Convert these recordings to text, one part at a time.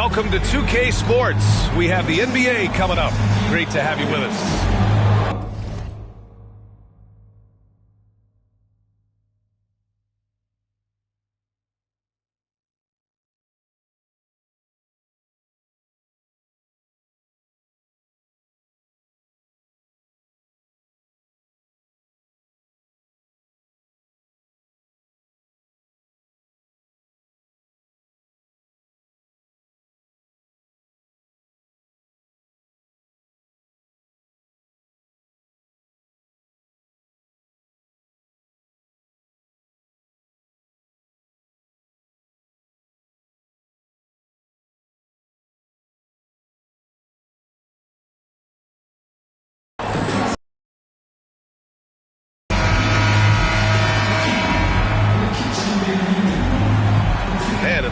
Welcome to 2K Sports. We have the NBA coming up. Great to have you with us.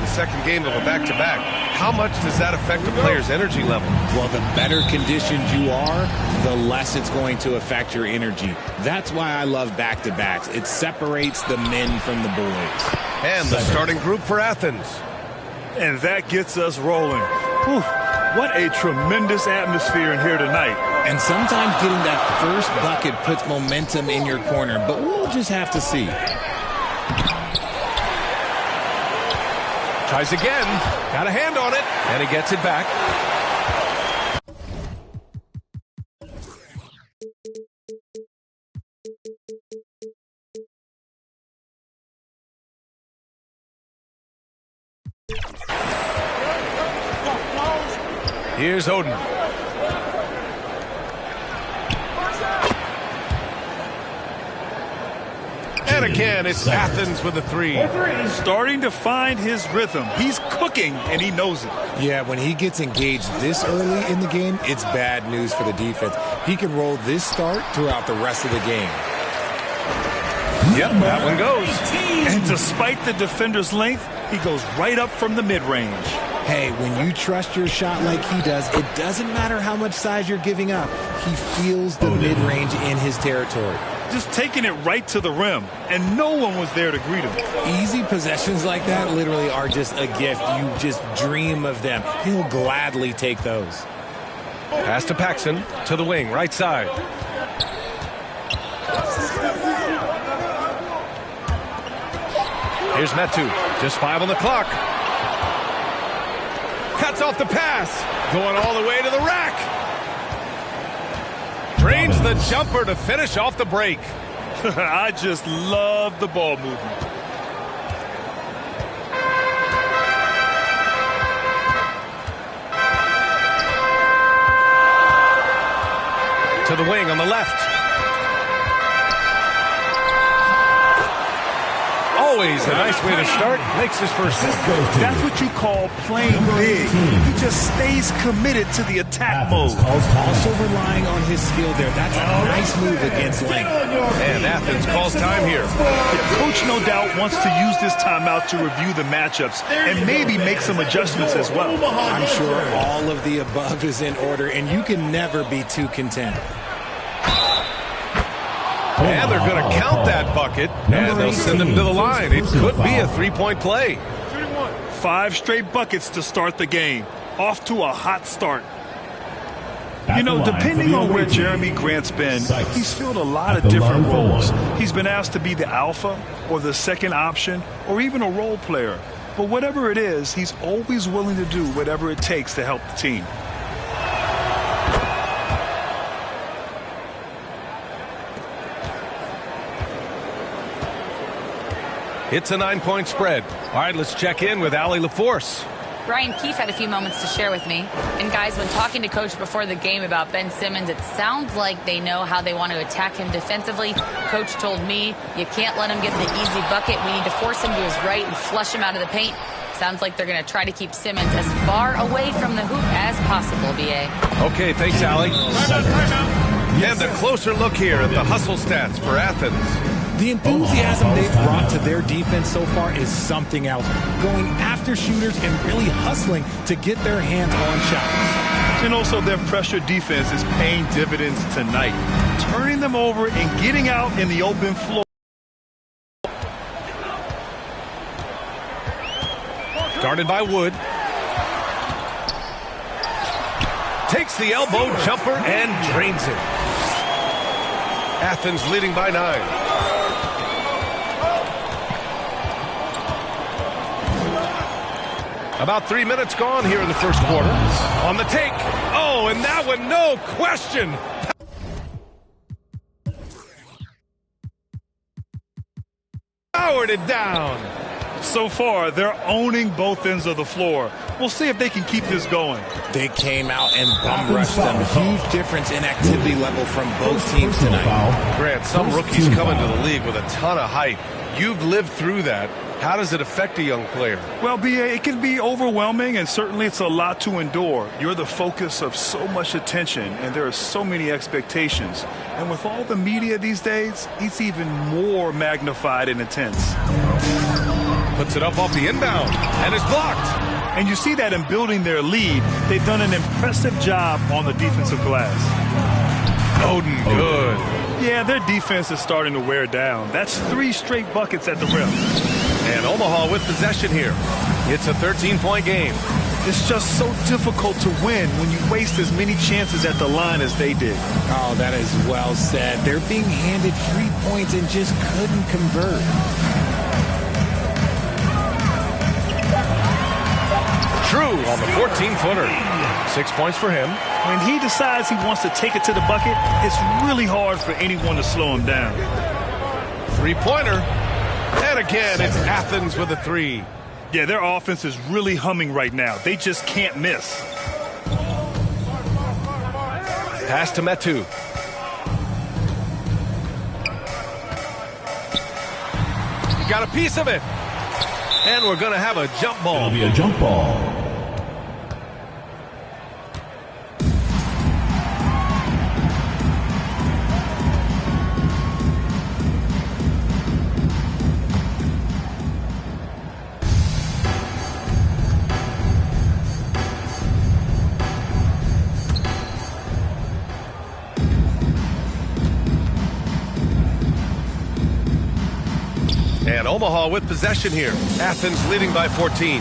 Second game of a back-to-back. How much does that affect the player's energy level? Well, the better conditioned you are, the less it's going to affect your energy. That's why I love back-to-backs. It separates the men from the boys. And the starting group for Athens. And that gets us rolling. Whew, what a tremendous atmosphere in here tonight. And sometimes getting that first bucket puts momentum in your corner, but we'll just have to see. Tries again, got a hand on it, and he gets it back. Here's Oden. And again, it's Athens with a three. Starting to find his rhythm. He's cooking, and he knows it. Yeah, when he gets engaged this early in the game, it's bad news for the defense. He can roll this start throughout the rest of the game. Yep, that one goes. And despite the defender's length, he goes right up from the mid-range. Hey, when you trust your shot like he does, it doesn't matter how much size you're giving up. He feels the mid-range in his territory. Just taking it right to the rim, and no one was there to greet him. Easy possessions like that literally are just a gift. You just dream of them. He'll gladly take those. Pass to Paxson, to the wing, right side. Here's Metu, just 5 on the clock. Cuts off the pass, going all the way to the rack. Drains the jumper to finish off the break. I just love the ball movement. To the wing on the left. Always a nice way to start. Makes his first one. That's what you call playing big. He just stays committed to the attack mode. Also relying on his skill there. That's a nice move against length. And Athens calls time here. The coach no doubt wants to use this timeout to review the matchups and maybe make some adjustments as well. I'm sure all of the above is in order, and you can never be too content. And they're going to count that bucket, and they'll send him to the line. It could be a three-point play. 5 straight buckets to start the game. Off to a hot start. You know, depending on where Jeremy Grant's been, he's filled a lot of different roles. He's been asked to be the alpha or the second option or even a role player. But whatever it is, he's always willing to do whatever it takes to help the team. It's a 9-point spread. All right, let's check in with Allie LaForce. Brian Keefe had a few moments to share with me. And guys, when talking to Coach before the game about Ben Simmons, it sounds like they know how they want to attack him defensively. Coach told me, you can't let him get the easy bucket. We need to force him to his right and flush him out of the paint. Sounds like they're going to try to keep Simmons as far away from the hoop as possible, B.A. Okay, thanks, Allie. And a closer look here at the hustle stats for Athens. The enthusiasm they've brought to their defense so far is something else. Going after shooters and really hustling to get their hands on shots. And also their pressure defense is paying dividends tonight. Turning them over and getting out in the open floor. Guarded by Wood. Takes the elbow jumper and drains it. Athens leading by 9. About 3 minutes gone here in the first quarter. On the take. Oh, and that one, no question. Powered it down. So far, they're owning both ends of the floor. We'll see if they can keep this going. They came out and bum rushed them. Huge difference in activity level from both teams tonight. Grant, some rookies come into the league with a ton of hype. You've lived through that. How does it affect a young player? Well, B.A., it can be overwhelming, and certainly it's a lot to endure. You're the focus of so much attention, and there are so many expectations. And with all the media these days, it's even more magnified and intense. Puts it up off the inbound, and is blocked. And you see that in building their lead. They've done an impressive job on the defensive glass. Oden, good. Yeah, their defense is starting to wear down. That's 3 straight buckets at the rim. And Omaha with possession here. It's a 13-point game. It's just so difficult to win when you waste as many chances at the line as they did. Oh, that is well said. They're being handed free points and just couldn't convert. Drew on the 14-footer. 6 points for him. When he decides he wants to take it to the bucket, it's really hard for anyone to slow him down. 3-pointer. And again, it's Athens with a 3. Yeah, their offense is really humming right now. They just can't miss. Pass to Metu. Got a piece of it. And we're going to have a jump ball. It'll be a jump ball. And Omaha with possession here. Athens leading by 14.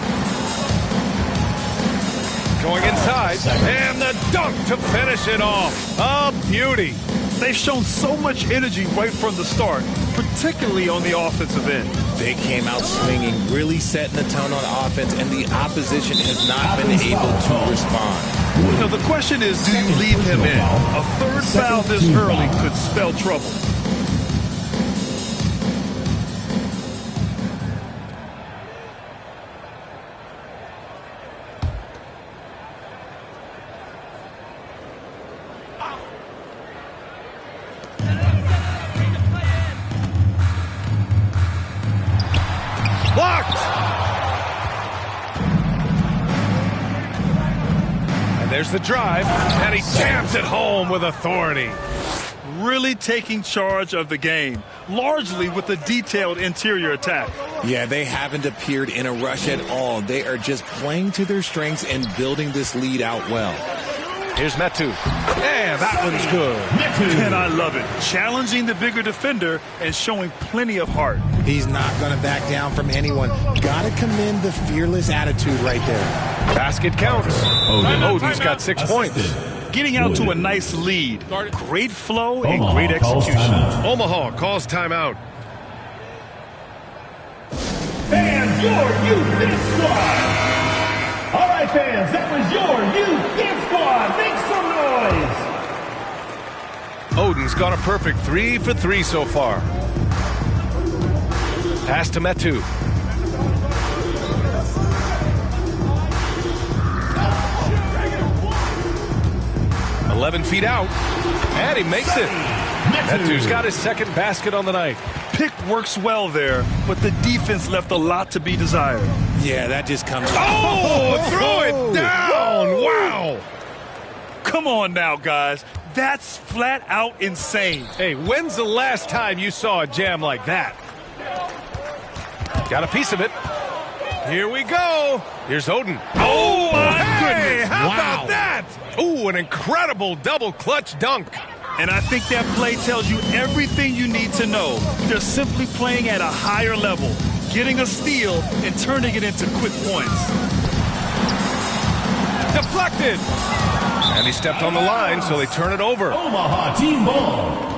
Going inside. And the dunk to finish it off. A beauty. They've shown so much energy right from the start, particularly on the offensive end. They came out swinging, really setting the tone on offense, and the opposition has not been able to respond. Now, the question is, do you leave him in? A third foul this early could spell trouble. Blocked! And there's the drive, and he jams it home with authority. Really taking charge of the game, largely with a detailed interior attack. Yeah, they haven't appeared in a rush at all. They are just playing to their strengths and building this lead out well. Here's Metu. Yeah, that one's good. And I love it. Challenging the bigger defender and showing plenty of heart. He's not going to back down from anyone. Got to commend the fearless attitude right there. Basket counts. Oden's got 6 points. Getting out to a nice lead. Great flow and great execution. Omaha calls timeout. Fans, your youth dance squad. All right, fans, that was your youth dance squad. Make some noise. Oden's got a perfect 3 for 3 so far. Pass to Metu. "11 feet out, and he makes it. Metu's got his second basket on the night. Pick works well there, but the defense left a lot to be desired. Yeah, that just comes. Oh, throw it down! Wow! Come on now, guys. That's flat out insane. Hey, when's the last time you saw a jam like that? Got a piece of it. Here we go. Here's Oden. Oh, my goodness. How about that? Oh, an incredible double clutch dunk. And I think that play tells you everything you need to know. They're simply playing at a higher level, getting a steal and turning it into quick points. Deflected. And he stepped on the line, so they turn it over. Omaha team ball.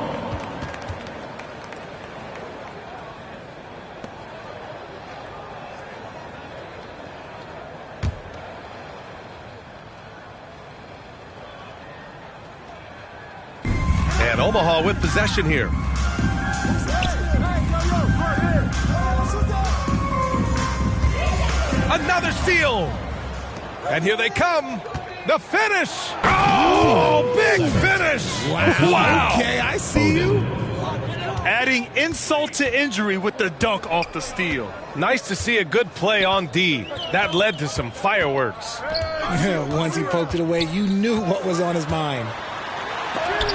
And Omaha with possession here. Another steal. And here they come. The finish. Oh, big finish. Wow. Okay, I see you. Adding insult to injury with the dunk off the steal. Nice to see a good play on D. That led to some fireworks. Once he poked it away, you knew what was on his mind.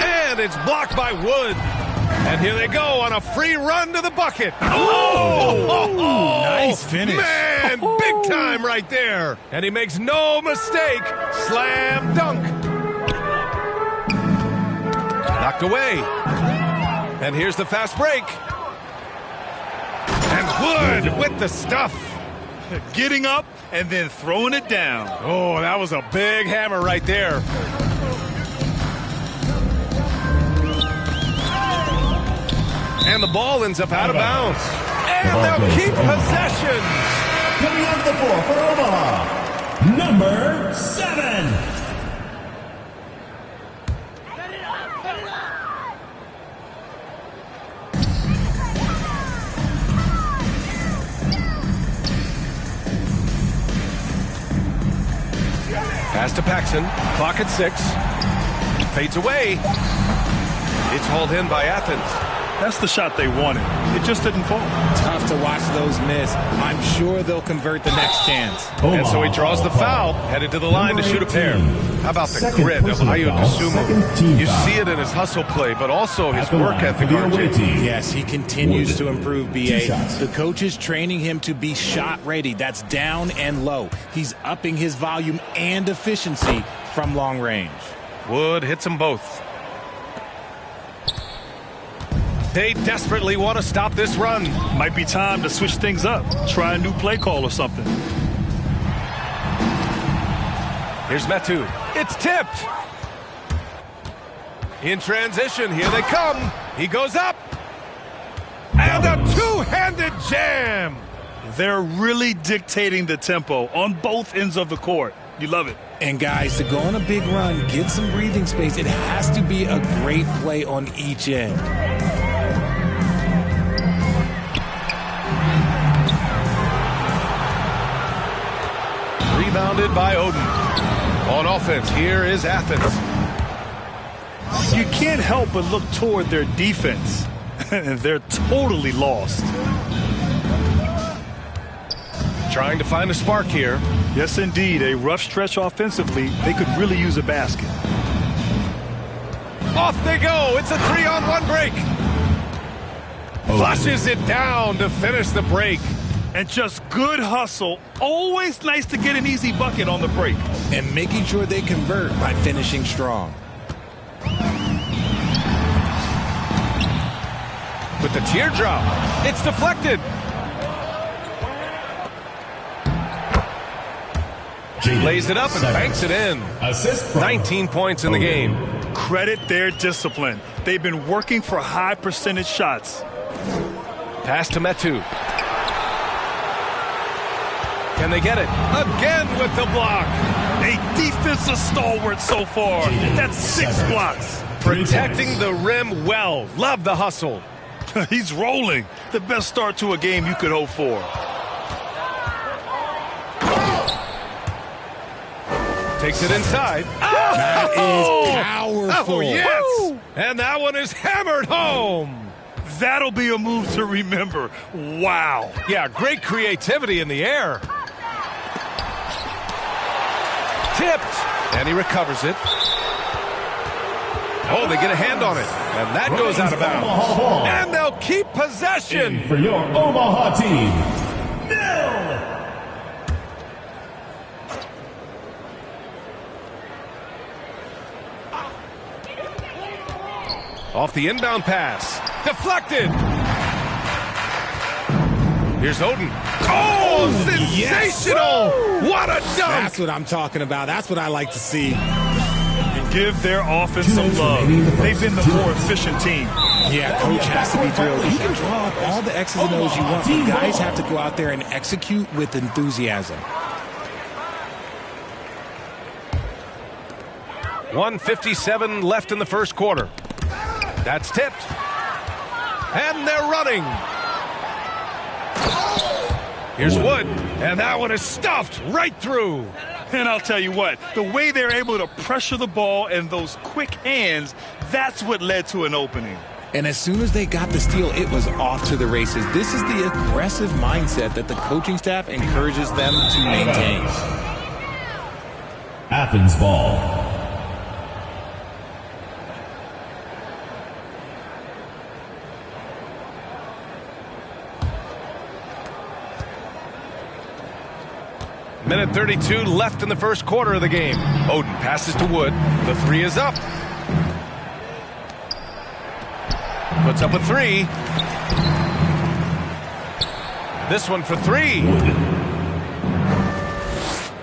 And it's blocked by Wood. And here they go on a free run to the bucket. Oh! Nice finish. Man, big time right there. And he makes no mistake. Slam dunk. Knocked away. And here's the fast break. And Wood with the stuff. Getting up and then throwing it down. Oh, that was a big hammer right there. And the ball ends up out of bounds. And they'll keep possession. Coming off the floor for Omaha, number 7. Pass to Paxson. Clock at 6. Fades away. It's hauled in by Athens. That's the shot they wanted. It just didn't fall. Tough to watch those miss. I'm sure they'll convert the next chance. And so he draws the foul, headed to the line to shoot a pair. How about the grit of Ayo Dosunmu? You see it in his hustle play, but also his work ethic on JT. Yes, he continues to improve, B.A. The coach is training him to be shot ready. That's down and low. He's upping his volume and efficiency from long range. Wood hits them both. They desperately want to stop this run. Might be time to switch things up. Try a new play call or something. Here's Metu. It's tipped. In transition, here they come. He goes up. And a two-handed jam. They're really dictating the tempo on both ends of the court. You love it. And guys, to go on a big run, get some breathing space, it has to be a great play on each end. Rebounded by Oden. On offense, here is Athens. You can't help but look toward their defense. They're totally lost. Trying to find a spark here. Yes, indeed. A rough stretch offensively. They could really use a basket. Off they go. It's a 3-on-1 break. Flushes it down to finish the break. And just good hustle. Always nice to get an easy bucket on the break. And making sure they convert by finishing strong. With the teardrop, it's deflected. Lays it up and banks it in. 19 points in the game. Credit their discipline. They've been working for high percentage shots. Pass to Metu. Can they get it? Again with the block. A defensive stalwart so far. That's 6 blocks. Protecting the rim well. Love the hustle. He's rolling. The best start to a game you could hope for. Takes it inside. That is powerful. Oh, yes. And that one is hammered home. That'll be a move to remember. Wow. Yeah, great creativity in the air. Tipped. And he recovers it. Oh, they get a hand on it. And that goes out of bounds. And they'll keep possession. For your Omaha team, Nil. Off the inbound pass. Deflected. Here's Oden. Oh, sensational. Yes. What a dunk. That's what I'm talking about. That's what I like to see. Give their offense some love. They've been the more efficient team. Yeah, coach has to be thrilled. You can draw up all the X's and O's you want, but guys have to go out there and execute with enthusiasm. 1:57 left in the first quarter. That's tipped. And they're running. Here's Wood. And that one is stuffed right through. And I'll tell you what, the way they're able to pressure the ball and those quick hands, that's what led to an opening. And as soon as they got the steal, it was off to the races. This is the aggressive mindset that the coaching staff encourages them to maintain. Athens ball. Minute 32 left in the first quarter of the game. Oden passes to Wood. The three is up. Puts up a three. This one for three.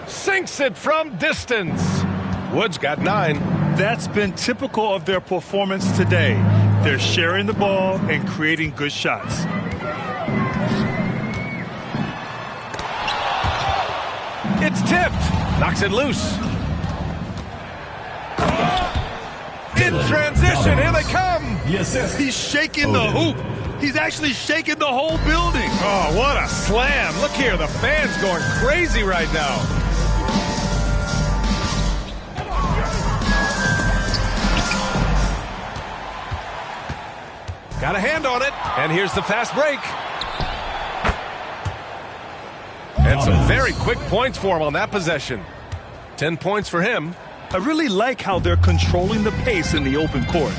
Sinks it from distance. Wood's got 9. That's been typical of their performance today. They're sharing the ball and creating good shots. It's tipped. Knocks it loose. In transition, here they come. Yes, He's shaking the hoop. He's actually shaking the whole building. Oh, what a slam. Look here, the fans going crazy right now. Got a hand on it, and here's the fast break. And some very quick points for him on that possession. 10 points for him. I really like how they're controlling the pace in the open court.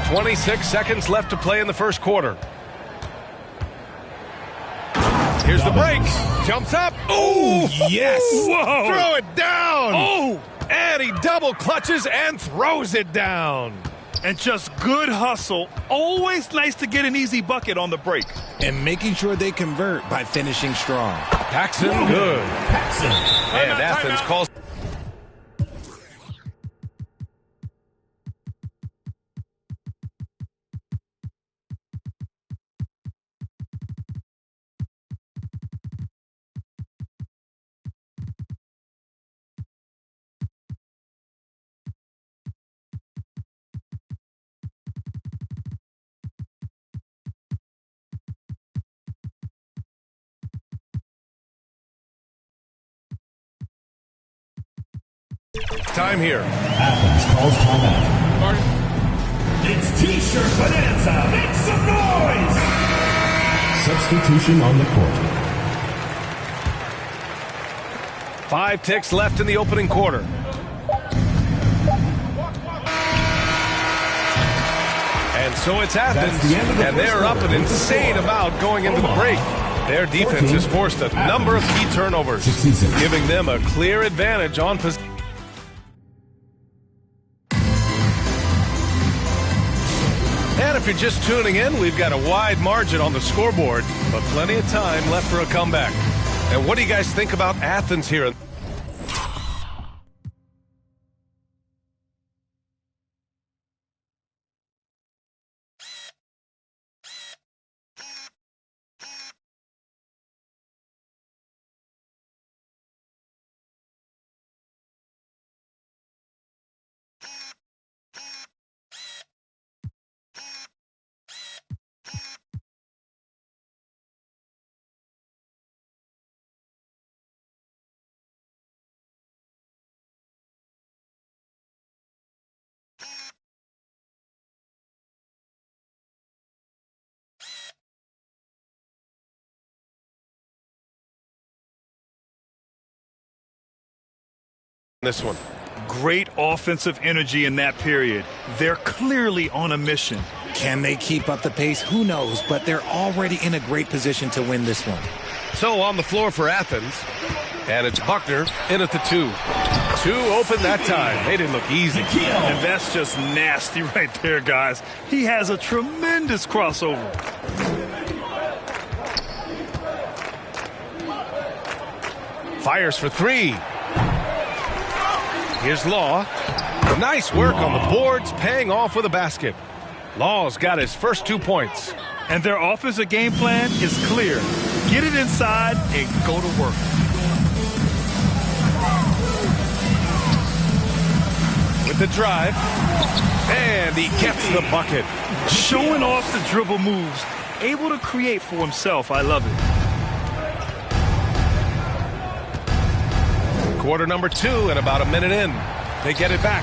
.26 seconds left to play in the first quarter. Here's the break. Jumps up. Oh, yes. Whoa. Throw it down. Oh. And he double clutches and throws it down. And just good hustle. Always nice to get an easy bucket on the break. And making sure they convert by finishing strong. Paxson, good. Paxson. And Athens calls. Time here. Athens calls timeout. It's T-shirt bonanza. Make some noise. Substitution on the court. 5 ticks left in the opening quarter. And so it's Athens, and they're up an insane amount going into the break. Their defense has forced a number of key turnovers, giving them a clear advantage on possession. And if you're just tuning in, we've got a wide margin on the scoreboard, but plenty of time left for a comeback. And what do you guys think about Athens here? This one. Great offensive energy in that period. They're clearly on a mission. Can they keep up the pace? Who knows, but they're already in a great position to win this one. So on the floor for Athens, and it's Buckner in at the 2. 2 open that time. They didn't look easy. And that's just nasty right there, guys. He has a tremendous crossover. Fires for three. Here's Law. Nice work on the boards, paying off with a basket. Law's got his first 2 points. And their offensive game plan is clear. Get it inside and go to work. With the drive. And he gets the bucket. Showing off the dribble moves. Able to create for himself. I love it. Quarter number 2 and about a minute in. They get it back.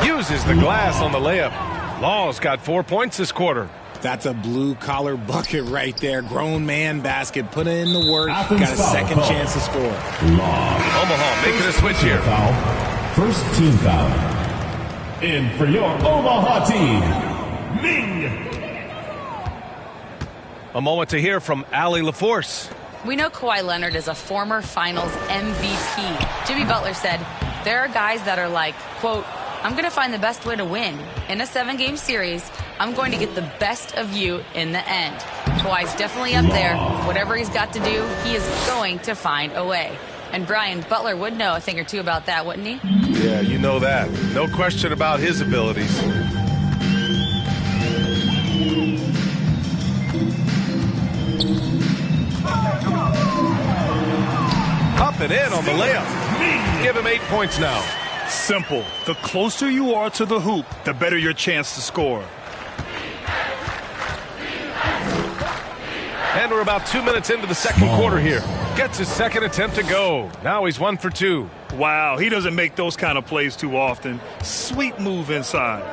Uses the glass on the layup. Law's got 4 points this quarter. That's a blue-collar bucket right there. Grown man basket. Put in the work. Athens Got a second foul. chance to score. Law. Omaha making a switch here. Foul. First team foul. In for your Omaha team, Ming. A moment to hear from Allie LaForce. We know Kawhi Leonard is a former finals MVP. Jimmy Butler said, there are guys that are like, quote, I'm going to find the best way to win. In a 7-game series, I'm going to get the best of you in the end. Kawhi's definitely up there. Whatever he's got to do, he is going to find a way. And Brian, Butler would know a thing or two about that, wouldn't he? Yeah, you know that. No question about his abilities. Up and in on the layup. Give him 8 points now. Simple. The closer you are to the hoop, the better your chance to score. And we're about 2 minutes into the second quarter here. Gets his second attempt to go. Now he's 1 for 2. Wow, he doesn't make those kind of plays too often. Sweet move inside.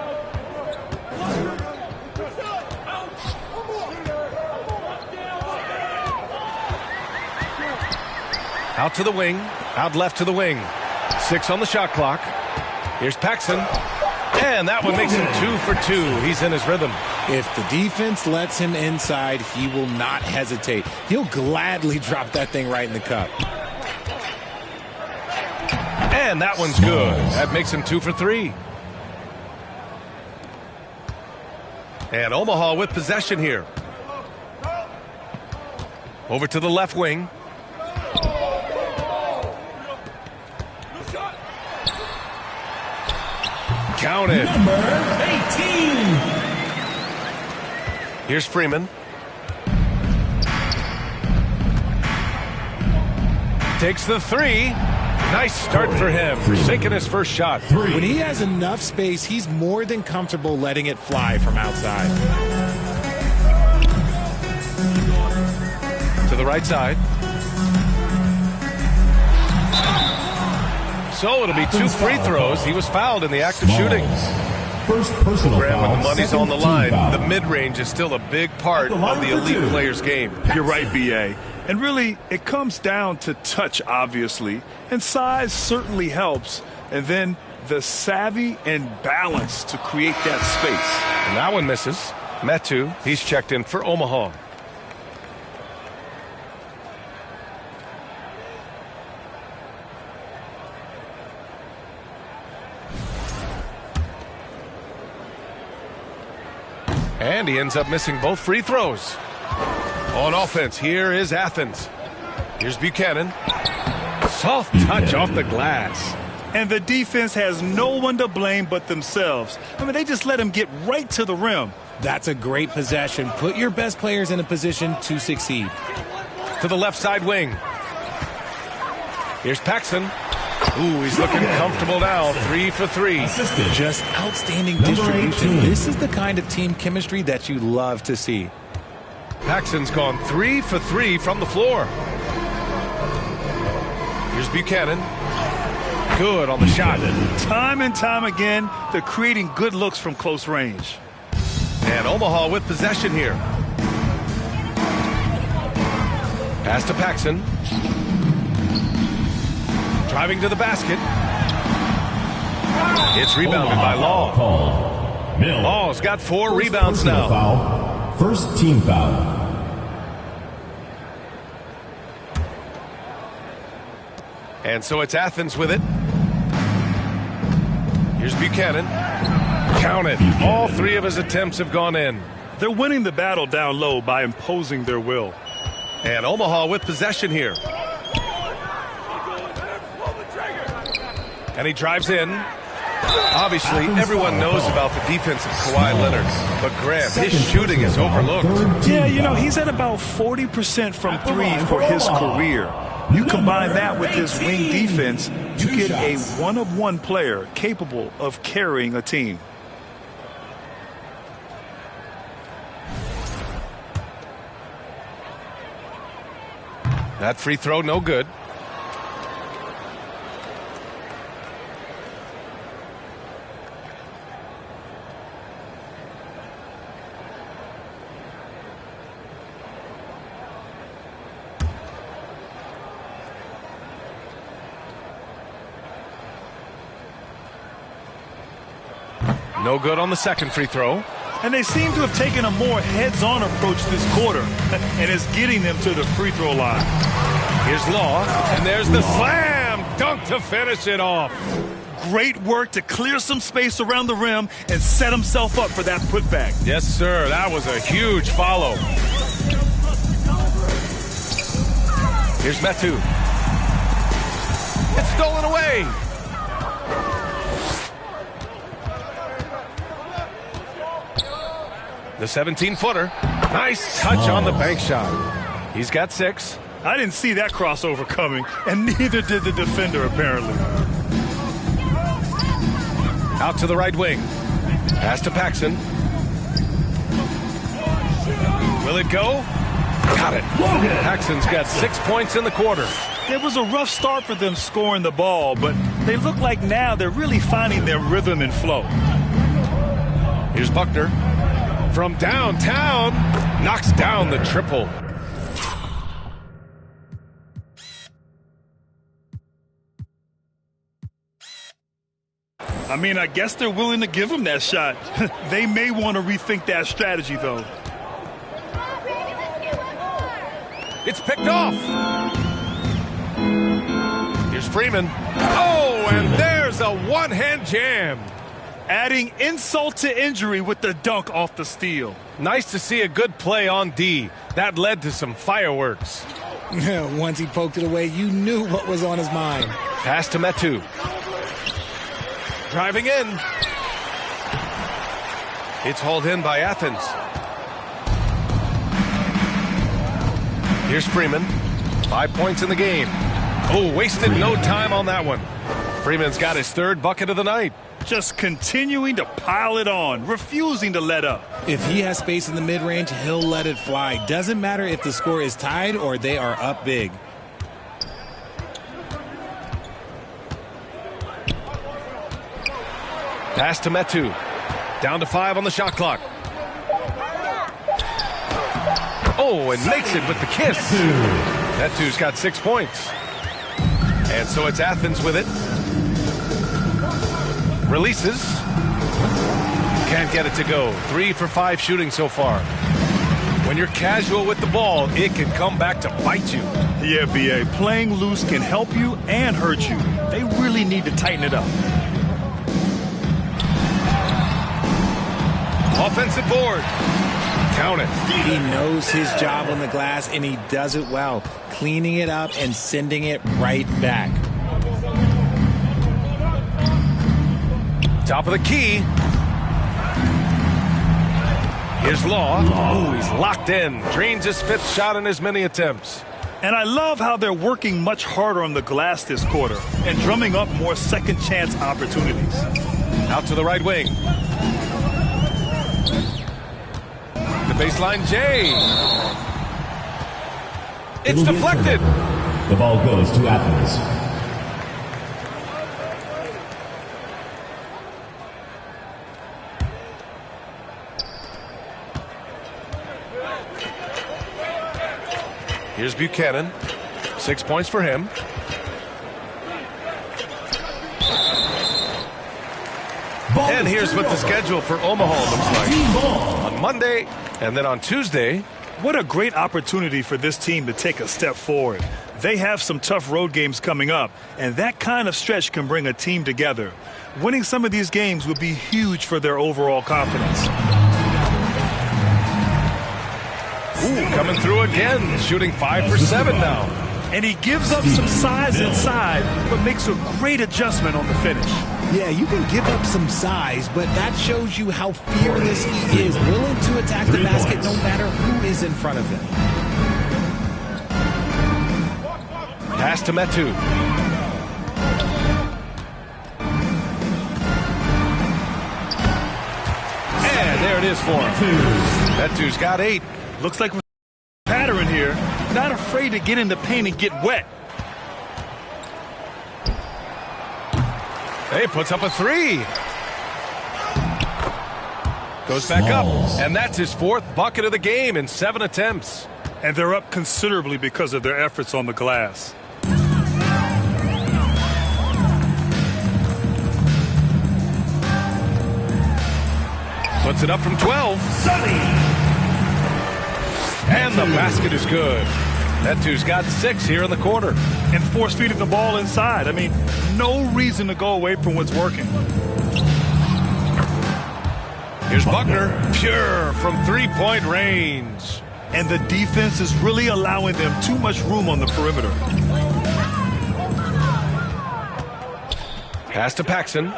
Out to the wing. Out left to the wing. 6 on the shot clock. Here's Paxson. And that one makes him 2 for 2. He's in his rhythm. If the defense lets him inside, he will not hesitate. He'll gladly drop that thing right in the cup. And that one's good. That makes him 2 for 3. And Omaha with possession here. Over to the left wing. Counted. Number 18. Here's Freeman. Takes the 3. Nice start for him. Taking his first shot. When he has enough space, he's more than comfortable letting it fly from outside. To the right side. So it'll be 2 free throws. He was fouled in the act of shooting. First personal Graham, foul. when the money's on the Second team line, foul. the mid-range is still a big part of the elite player's game. You're right, B.A. And really, it comes down to touch, obviously. And size certainly helps. And then the savvy and balance to create that space. And that one misses. Metu, he's checked in for Omaha. And he ends up missing both free throws. On offense, here is Athens. Here's Buchanan. Soft touch off the glass. And the defense has no one to blame but themselves. I mean, they just let him get right to the rim. That's a great possession. Put your best players in a position to succeed. To the left side wing. Here's Paxson. Ooh, he's looking comfortable now. 3 for 3. Assisted. Just outstanding Number distribution. 18. This is the kind of team chemistry that you love to see. Paxson's gone 3 for 3 from the floor. Here's Buchanan. Good on the shot. Time and time again, they're creating good looks from close range. And Omaha with possession here. Pass to Paxson. Driving to the basket. It's rebounded by Law. Called. Mill. Law's got 4 First rebounds personal now. Foul. First team foul. And so it's Athens with it. Here's Buchanan. Count it. All 3 of his attempts have gone in. They're winning the battle down low by imposing their will. And Omaha with possession here. And he drives in. Obviously, everyone knows about the defense of Kawhi Leonard, but Grant, his shooting is overlooked. Yeah, you know, he's at about 40% from three for his career. You combine that with his wing defense, you get a one-of-one player capable of carrying a team. That free throw, no good. No good on the second free throw. And they seem to have taken a more heads-on approach this quarter, and it's getting them to the free throw line. Here's Law, and there's the slam dunk to finish it off. Great work to clear some space around the rim and set himself up for that putback. Yes, sir. That was a huge follow. Here's Metu. It's stolen away. The 17-footer. Nice touch on the bank shot. He's got 6. I didn't see that crossover coming, and neither did the defender, apparently. Out to the right wing. Pass to Paxson. Will it go? Got it. Paxson's got 6 points in the quarter. It was a rough start for them scoring the ball, but they look like now they're really finding their rhythm and flow. Here's Buckner. From downtown, knocks down the triple. I mean, I guess they're willing to give him that shot. They may want to rethink that strategy, though. It's picked off. Here's Freeman. Oh, and there's a one-hand jam. Adding insult to injury with the dunk off the steal. Nice to see a good play on D. That led to some fireworks. Once he poked it away, you knew what was on his mind. Pass to Metu. Driving in. It's hauled in by Athens. Here's Freeman. 5 points in the game. Oh, wasted no time on that one. Freeman's got his 3rd bucket of the night. Just continuing to pile it on, refusing to let up. If he has space in the mid-range, he'll let it fly. Doesn't matter if the score is tied or they are up big. Pass to Metu. Down to 5 on the shot clock. Oh, and makes it with the kiss. Metu's got 6 points. And so it's Athens with it. Releases. Can't get it to go. 3 for 5 shooting so far. When you're casual with the ball, it can come back to bite you. Yeah, B.A., playing loose can help you and hurt you. They really need to tighten it up. Offensive board. Count it. He knows his job on the glass, and he does it well, cleaning it up and sending it right back. Top of the key. Here's Law. Oh, he's locked in. Drains his 5th shot in as many attempts. And I love how they're working much harder on the glass this quarter and drumming up more second chance opportunities. Out to the right wing. The baseline J. It's deflected. The ball goes to Athens. Here's Buchanan. 6 points for him. And here's what the schedule for Omaha looks like. On Monday and then on Tuesday. What a great opportunity for this team to take a step forward. They have some tough road games coming up, and that kind of stretch can bring a team together. Winning some of these games would be huge for their overall confidence. Ooh, coming through again, shooting 5 for 7 now. And he gives up some size inside, but makes a great adjustment on the finish. Yeah, you can give up some size, but that shows you how fearless he is, willing to attack the basket no matter who is in front of him. Pass to Metu. And there it is for him. Metu's got 8. Looks like we're pattern here. Not afraid to get in the paint and get wet. He puts up a 3. Goes back up, and that's his 4th bucket of the game in 7 attempts. And they're up considerably because of their efforts on the glass. Puts it up from 12. And the basket is good. Metu's got 6 here in the quarter. And force-feeding the ball inside. I mean, no reason to go away from what's working. Here's Buckner, pure from 3-point range. And the defense is really allowing them too much room on the perimeter. Pass to Paxson.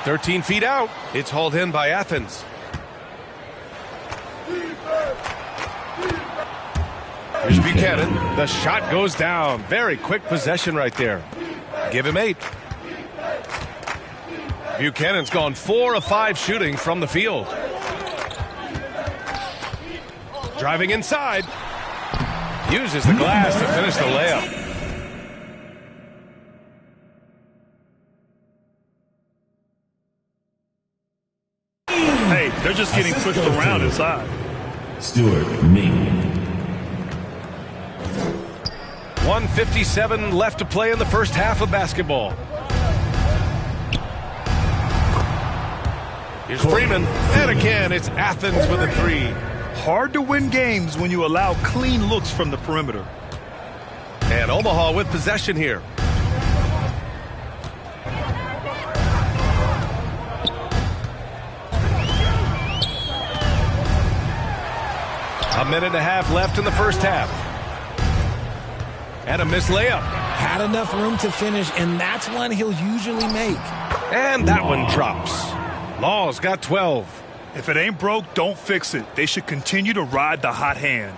13 feet out. It's hauled in by Athens. Here's Buchanan. The shot goes down. Very quick possession right there. Give him 8. Buchanan's gone 4 of 5 shooting from the field. Driving inside. Uses the glass to finish the layup. Hey, they're just getting pushed around inside. Stuart Ming. 1:57 left to play in the first half of basketball. Here's Freeman. And again, it's Athens with a 3. Hard to win games when you allow clean looks from the perimeter. And Omaha with possession here. A minute and a half left in the first half. And a missed layup. Had enough room to finish, and that's one he'll usually make. And that one drops. Law's got 12. If it ain't broke, don't fix it. They should continue to ride the hot hand.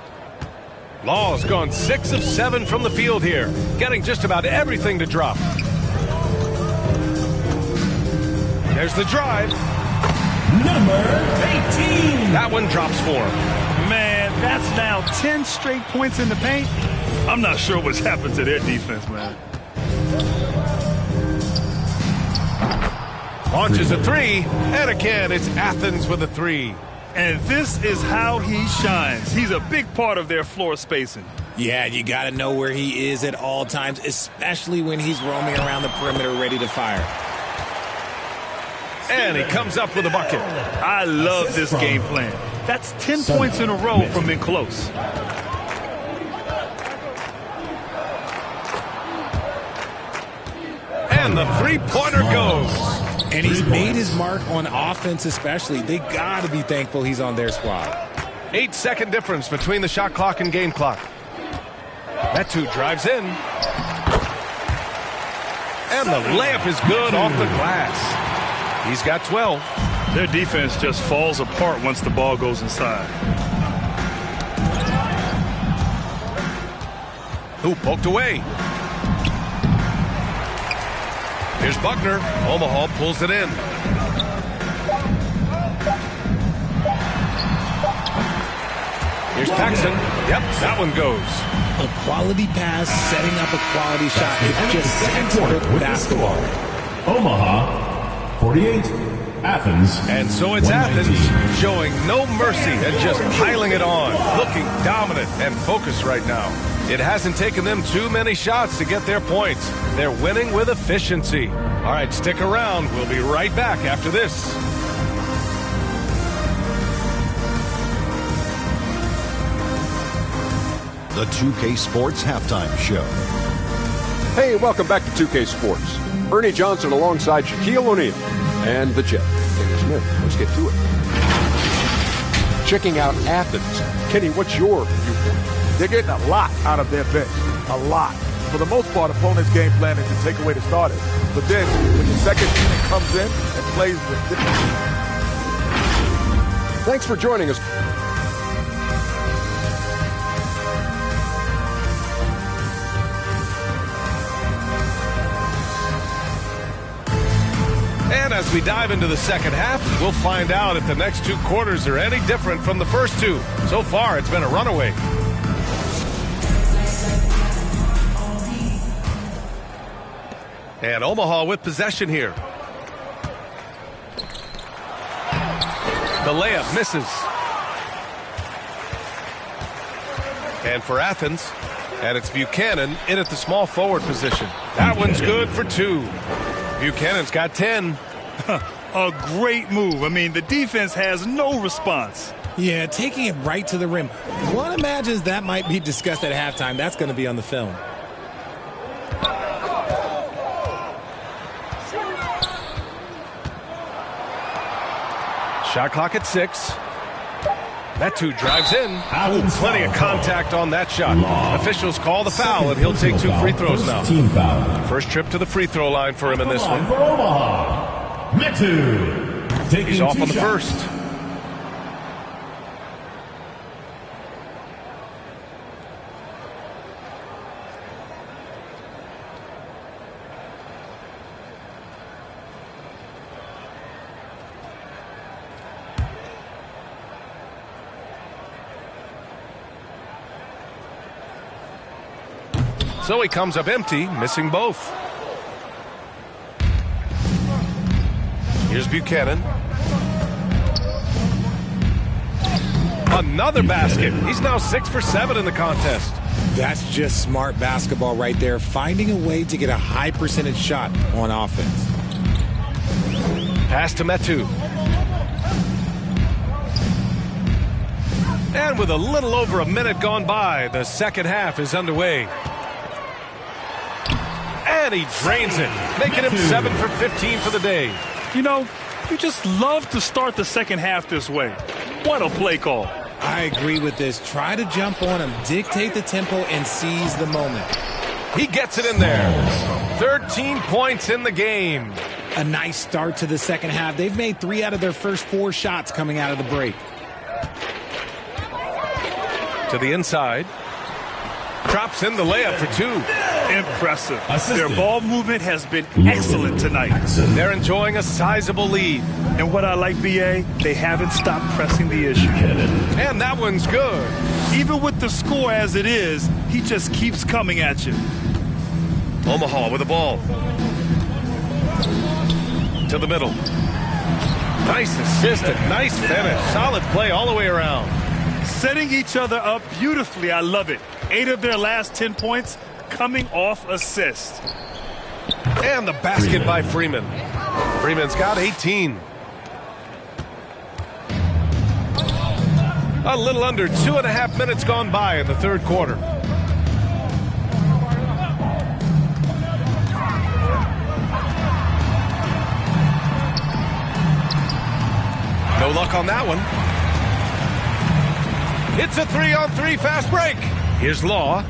Law's gone 6 of 7 from the field here, getting just about everything to drop. There's the drive. Number 18. That one drops for him. Man, that's now 10 straight points in the paint. I'm not sure what's happened to their defense, man. Launches a 3, and again, it's Athens with a 3. And this is how he shines. He's a big part of their floor spacing. Yeah, you got to know where he is at all times, especially when he's roaming around the perimeter ready to fire. And he comes up with a bucket. I love this game plan. That's 10 points in a row from in close. And the 3-pointer goes. And he's made his mark on offense especially. They got to be thankful he's on their squad. 8-second difference between the shot clock and game clock. Metu drives in. And the layup is good off the glass. He's got 12. Their defense just falls apart once the ball goes inside. Who poked away? Here's Buckner. Omaha pulls it in. Here's Paxson. Yep, that one goes. A quality pass, setting up a quality shot. It's just textbook basketball. Omaha, 48. Athens. And so it's Athens showing no mercy and just piling it on. Looking dominant and focused right now. It hasn't taken them too many shots to get their points. They're winning with efficiency. All right, stick around. We'll be right back after this. The 2K Sports Halftime Show. Hey, welcome back to 2K Sports. Ernie Johnson alongside Shaquille O'Neal and the Jet, Kenny Smith. Let's get to it. Checking out Athens. Kenny, what's your viewpoint? They're getting a lot out of their bench. A lot. For the most part, opponents' game plan is to take away the starters. But then, when the second unit comes in and plays with this. Thanks for joining us. And as we dive into the second half, we'll find out if the next 2 quarters are any different from the first 2. So far, it's been a runaway. And Omaha with possession here. The layup misses. And for Athens, and it's Buchanan in at the small forward position. That one's good for 2. Buchanan's got 10. A great move. I mean, the defense has no response. Yeah, taking it right to the rim. One imagines that might be discussed at halftime. That's going to be on the film. Shot clock at 6. Metu drives in. Ooh, plenty of contact on that shot. Officials call the foul, and he'll take 2 free throws now. First trip to the free throw line for him in this one. For Omaha, Metu. He's off on the first. So he comes up empty, missing both. Here's Buchanan. Another basket. He's now 6 for 7 in the contest. That's just smart basketball right there, finding a way to get a high percentage shot on offense. Pass to Metu. And with a little over a minute gone by, the second half is underway. And he drains it, making him 7 for 15 for the day. You know, you just love to start the second half this way. What a play call. I agree with this. Try to jump on him, dictate the tempo, and seize the moment. He gets it in there. 13 points in the game. A nice start to the second half. They've made 3 out of their first 4 shots coming out of the break. To the inside. Drops in the layup for 2. Impressive. Their ball movement has been excellent tonight. They're enjoying a sizable lead. And what I like, BA, they haven't stopped pressing the issue. And that one's good. Even with the score as it is, he just keeps coming at you. Omaha with the ball. To the middle. Nice assist and nice finish. Solid play all the way around. Setting each other up beautifully. I love it. 8 of their last 10 points coming off assist. And the basket by Freeman. Freeman's got 18. A little under 2.5 minutes gone by in the third quarter. No luck on that one. It's a 3-on-3 fast break. Here's Law.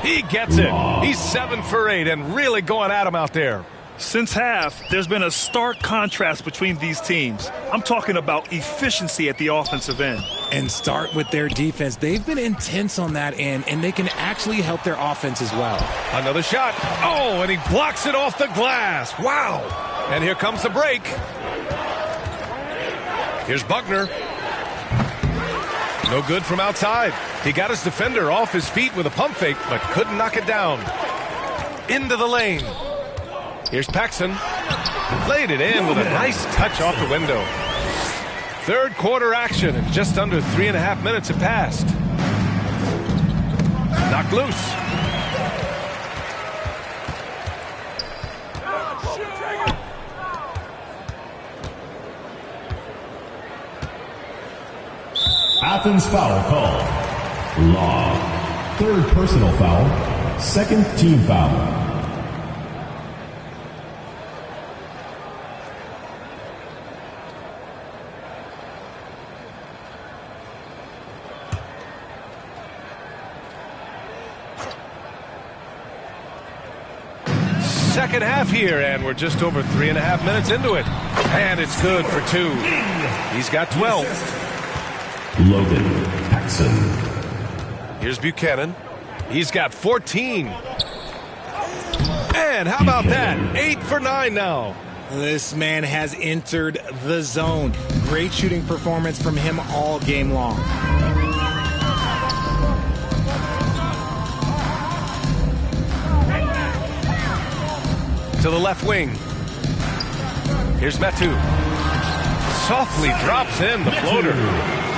He gets it. He's 7 for 8 and really going at him out there. Since half, there's been a stark contrast between these teams. I'm talking about efficiency at the offensive end. And start with their defense. They've been intense on that end, and they can actually help their offense as well. Another shot. Oh, and he blocks it off the glass. Wow. And here comes the break. Here's Buckner. No good from outside. He got his defender off his feet with a pump fake, but couldn't knock it down. Into the lane. Here's Paxson. Laid it in with a nice touch off the window. Third quarter action, and just under 3.5 minutes have passed. Knocked loose. Athens foul call. Law. Third personal foul. Second team foul. second half here, and we're just over 3.5 minutes into it. And it's good for 2. He's got 12. Logan Paxson. Here's Buchanan. He's got 14. And how about that? 8 for 9 now. This man has entered the zone. Great shooting performance from him all game long. To the left wing. Here's Metu. Softly drops in the floater.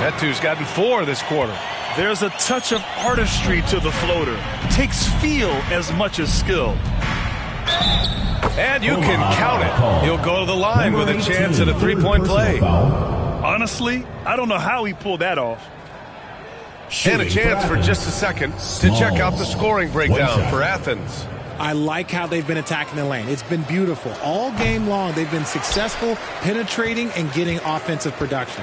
Metu's gotten 4 this quarter. There's a touch of artistry to the floater. Takes feel as much as skill. And you can count it. He'll go to the line with a chance at a 3-point play. Honestly, I don't know how he pulled that off. And a chance for just a second to check out the scoring breakdown for Athens. I like how they've been attacking the lane. It's been beautiful. All game long, they've been successful penetrating and getting offensive production.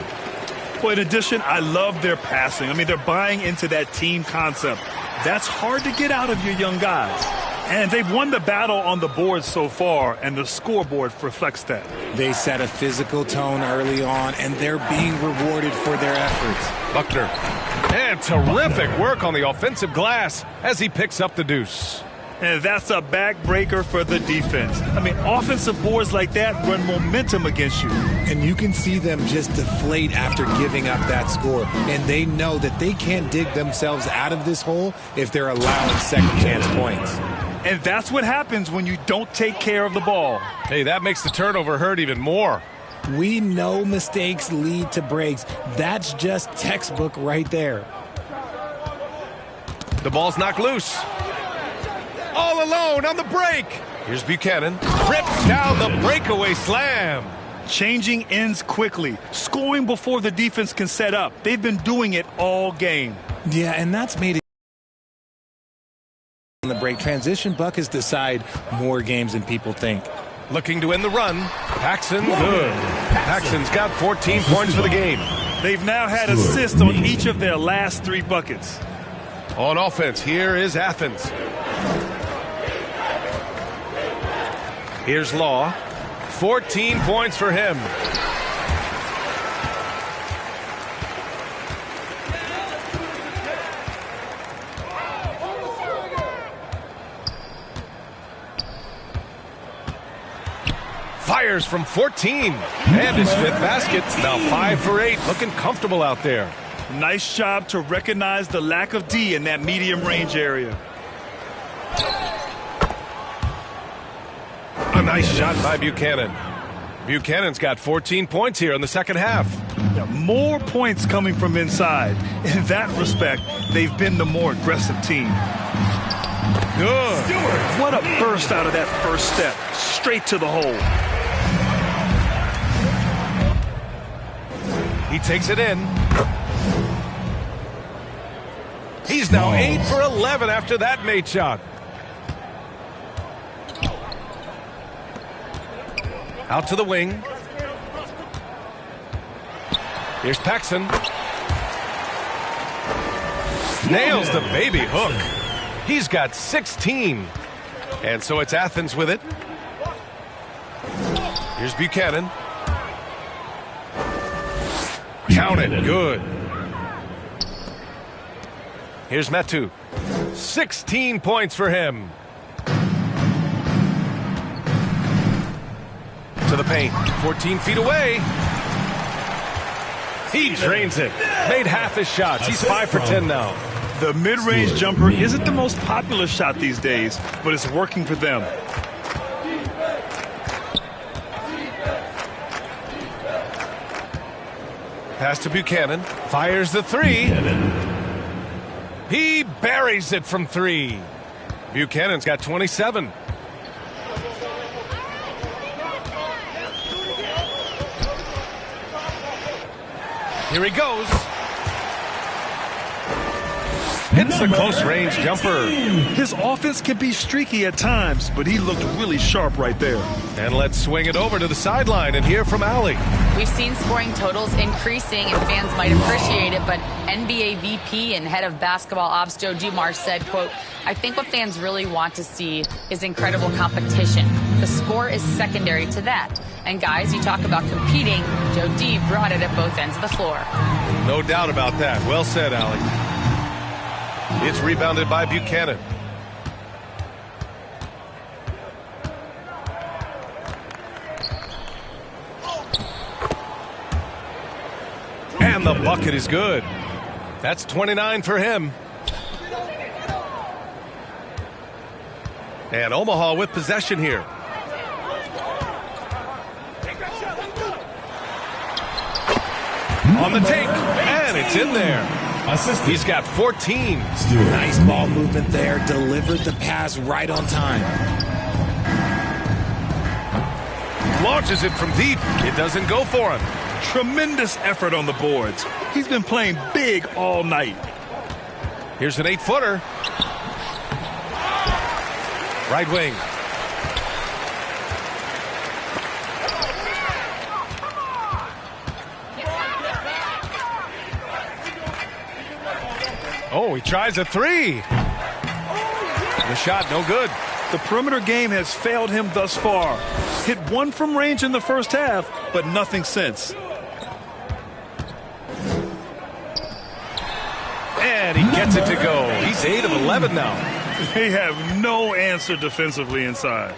Well, in addition, I love their passing. I mean, they're buying into that team concept. That's hard to get out of your young guys. And they've won the battle on the board so far, and the scoreboard reflects that. They set a physical tone early on, and they're being rewarded for their efforts. Buckner. And terrific work on the offensive glass as he picks up the deuce. And that's a backbreaker for the defense. I mean, offensive boards like that run momentum against you. And you can see them just deflate after giving up that score. And they know that they can't dig themselves out of this hole if they're allowing second chance points. And that's what happens when you don't take care of the ball. Hey, that makes the turnover hurt even more. We know mistakes lead to breaks. That's just textbook right there. The ball's knocked loose. All alone on the break. Here's Buchanan. Rips down the breakaway slam. Changing ends quickly. Scoring before the defense can set up. They've been doing it all game. Yeah, and that's made it on the break. Transition buckets decide more games than people think. Looking to end the run. Paxson, good. Paxson's got 14 points for the game. They've now had assists on each of their last 3 buckets. On offense, here is Athens. Here's Law. 14 points for him. Fires from 14. And his 5th basket. Now 5 for 8. Looking comfortable out there. Nice job to recognize the lack of D in that medium range area. A nice shot by Buchanan. Buchanan's got 14 points here in the second half. Yeah, more points coming from inside. In that respect, they've been the more aggressive team. Good. What a burst out of that first step. Straight to the hole. He takes it in. He's now 8 for 11 after that made shot. Out to the wing. Here's Paxson. Nails the baby hook. He's got 16. And so it's Athens with it. Here's Buchanan. Count it. Good. Here's Metu. 16 points for him. To the paint. 14 feet away. He drains it. Made half his shots. He's 5 for 10 now. The mid-range jumper isn't the most popular shot these days, but it's working for them. Pass to Buchanan. Fires the 3. He buries it from 3. Buchanan's got 27. Here he goes. hits the close-range jumper. His offense can be streaky at times, but he looked really sharp right there. And let's swing it over to the sideline and hear from Allie. We've seen scoring totals increasing, and fans might appreciate it, but NBA VP and head of basketball ops Joe Dumars said, quote, "I think what fans really want to see is incredible competition. The score is secondary to that. And guys, you talk about competing, Joe D brought it at both ends of the floor." No doubt about that. Well said, Allie. It's rebounded by Buchanan. And the bucket is good. That's 29 for him. And Omaha with possession here. On the take, and it's in there. He's got 14. Nice ball movement there. Delivered the pass right on time. Launches it from deep. It doesn't go for him. Tremendous effort on the boards. He's been playing big all night. Here's an 8-footer. Right wing. Oh, he tries a three. The shot, no good. The perimeter game has failed him thus far. Hit one from range in the first half, but nothing since. And he gets it to go. He's 8 of 11 now. They have no answer defensively inside.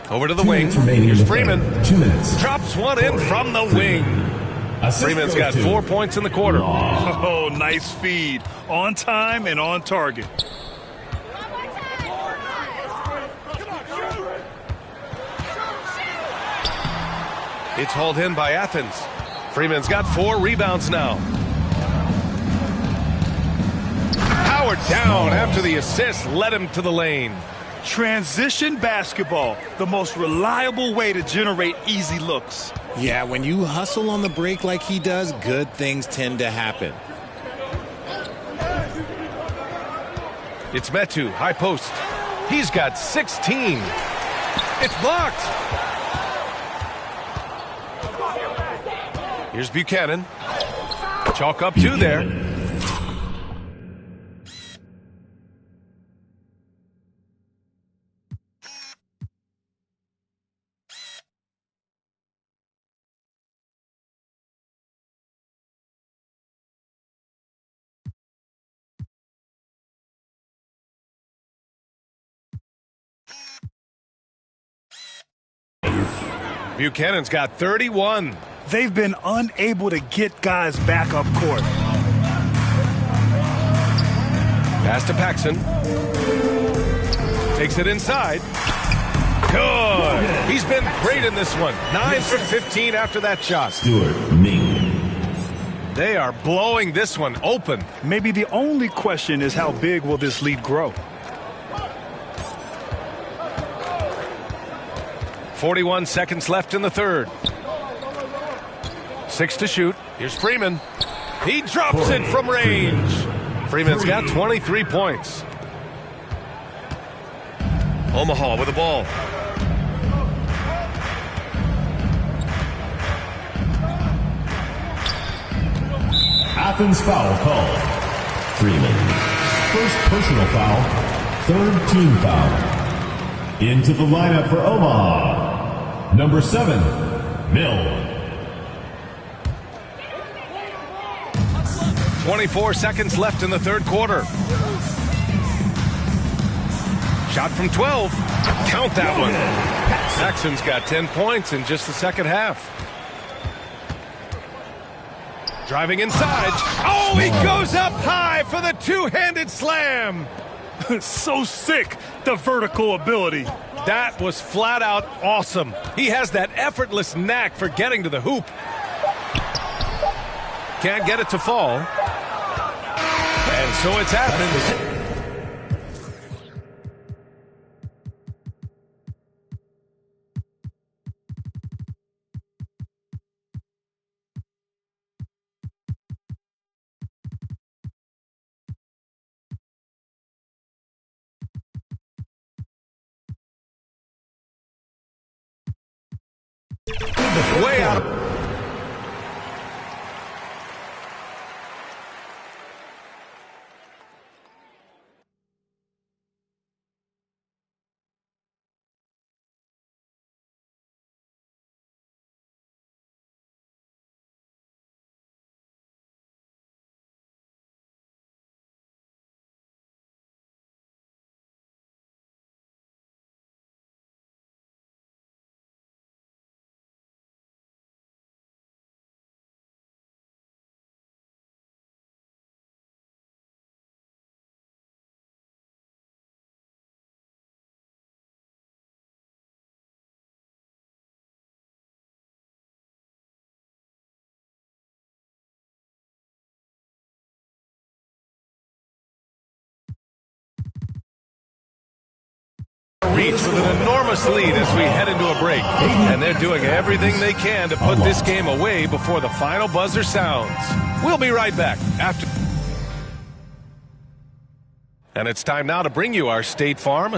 Over to the wing. Here's Freeman. 2 minutes. Drops one in from the wing. Freeman's got 4 points in the quarter. Oh, nice feed. On time and on target. It's hauled in by Athens. Freeman's got 4 rebounds now. Powered down after the assist led him to the lane. Transition basketball, the most reliable way to generate easy looks. Yeah, when you hustle on the break like he does, good things tend to happen. It's Metu, high post. He's got 16. It's blocked. Here's Buchanan. Chalk up 2 there. Buchanan's got 31. They've been unable to get guys back up court. Pass to Paxson. Takes it inside. Good. He's been great in this one. 9 for 15 after that shot. Stuart Ming. They are blowing this one open. Maybe the only question is how big will this lead grow? 41 seconds left in the third. 6 to shoot. Here's Freeman. He drops it from range. Freeman's got 23 points. Omaha with the ball. Athens foul call. Freeman. First personal foul. Third team foul. Into the lineup for Omaha. Number 7, Mill. 24 seconds left in the third quarter. Shot from 12. Count that one. Paxson's got 10 points in just the second half. Driving inside. Oh, he goes up high for the two-handed slam. So sick, the vertical ability. That was flat out awesome. He has that effortless knack for getting to the hoop. Can't get it to fall. And so it's happened. Way out. Reach with an enormous lead as we head into a break. And they're doing everything they can to put this game away before the final buzzer sounds. We'll be right back after. And it's time now to bring you our State Farm.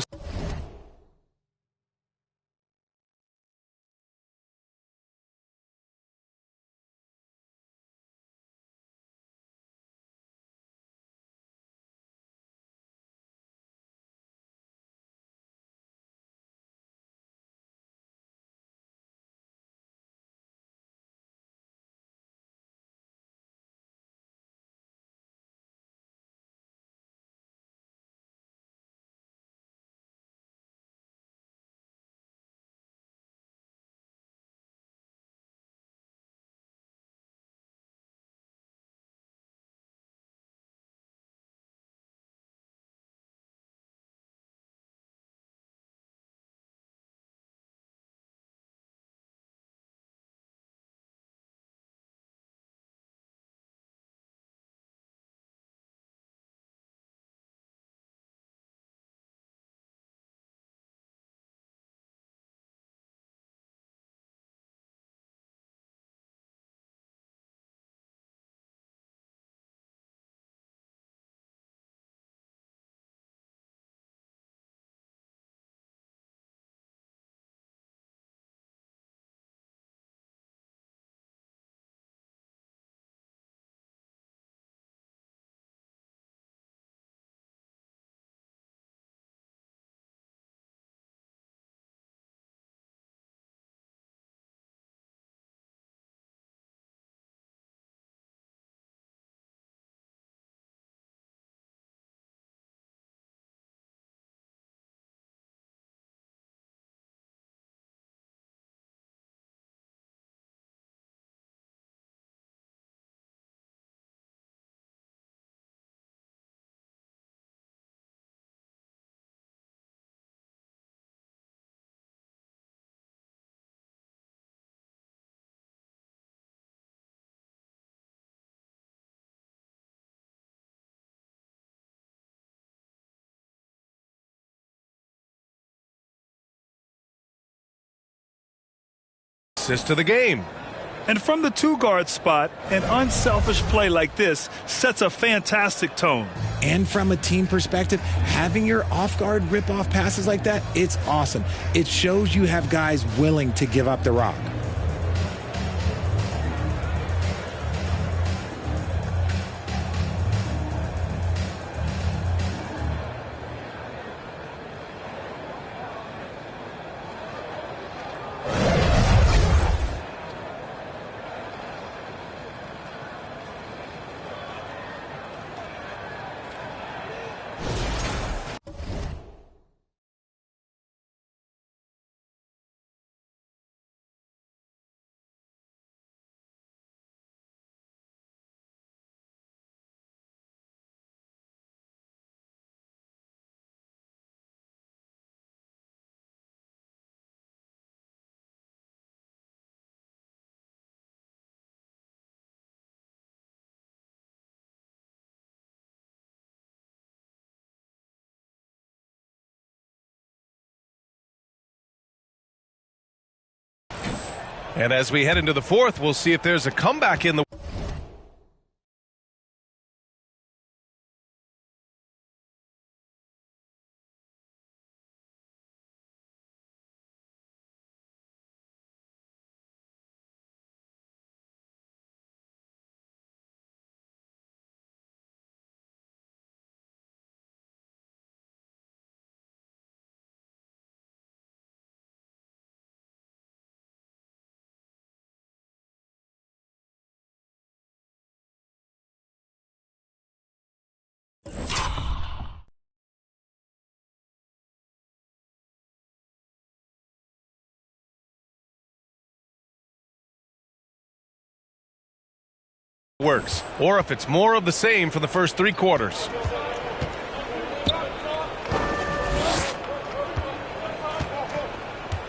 Assist to the game. And from the two-guard spot, an unselfish play like this sets a fantastic tone. And from a team perspective, having your off-guard rip-off passes like that, it's awesome. It shows you have guys willing to give up the rock. And as we head into the fourth, we'll see if there's a comeback in the works, or if it's more of the same for the first 3 quarters.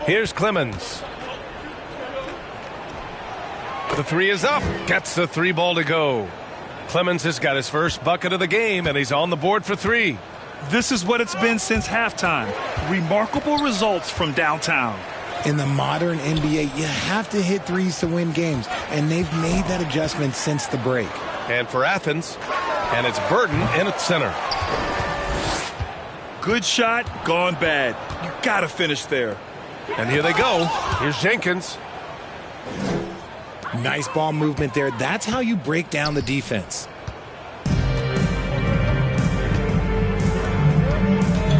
Here's Clemens. The 3 is up. Gets the 3 ball to go. Clemens has got his first bucket of the game, and he's on the board for 3. This is what it's been since halftime. Remarkable results from downtown. In the modern NBA, you have to hit threes to win games, and they've made that adjustment since the break. And for Athens, and it's Burton in at center. Good shot, gone bad. You got to finish there. And here they go. Here's Jenkins. Nice ball movement there. That's how you break down the defense.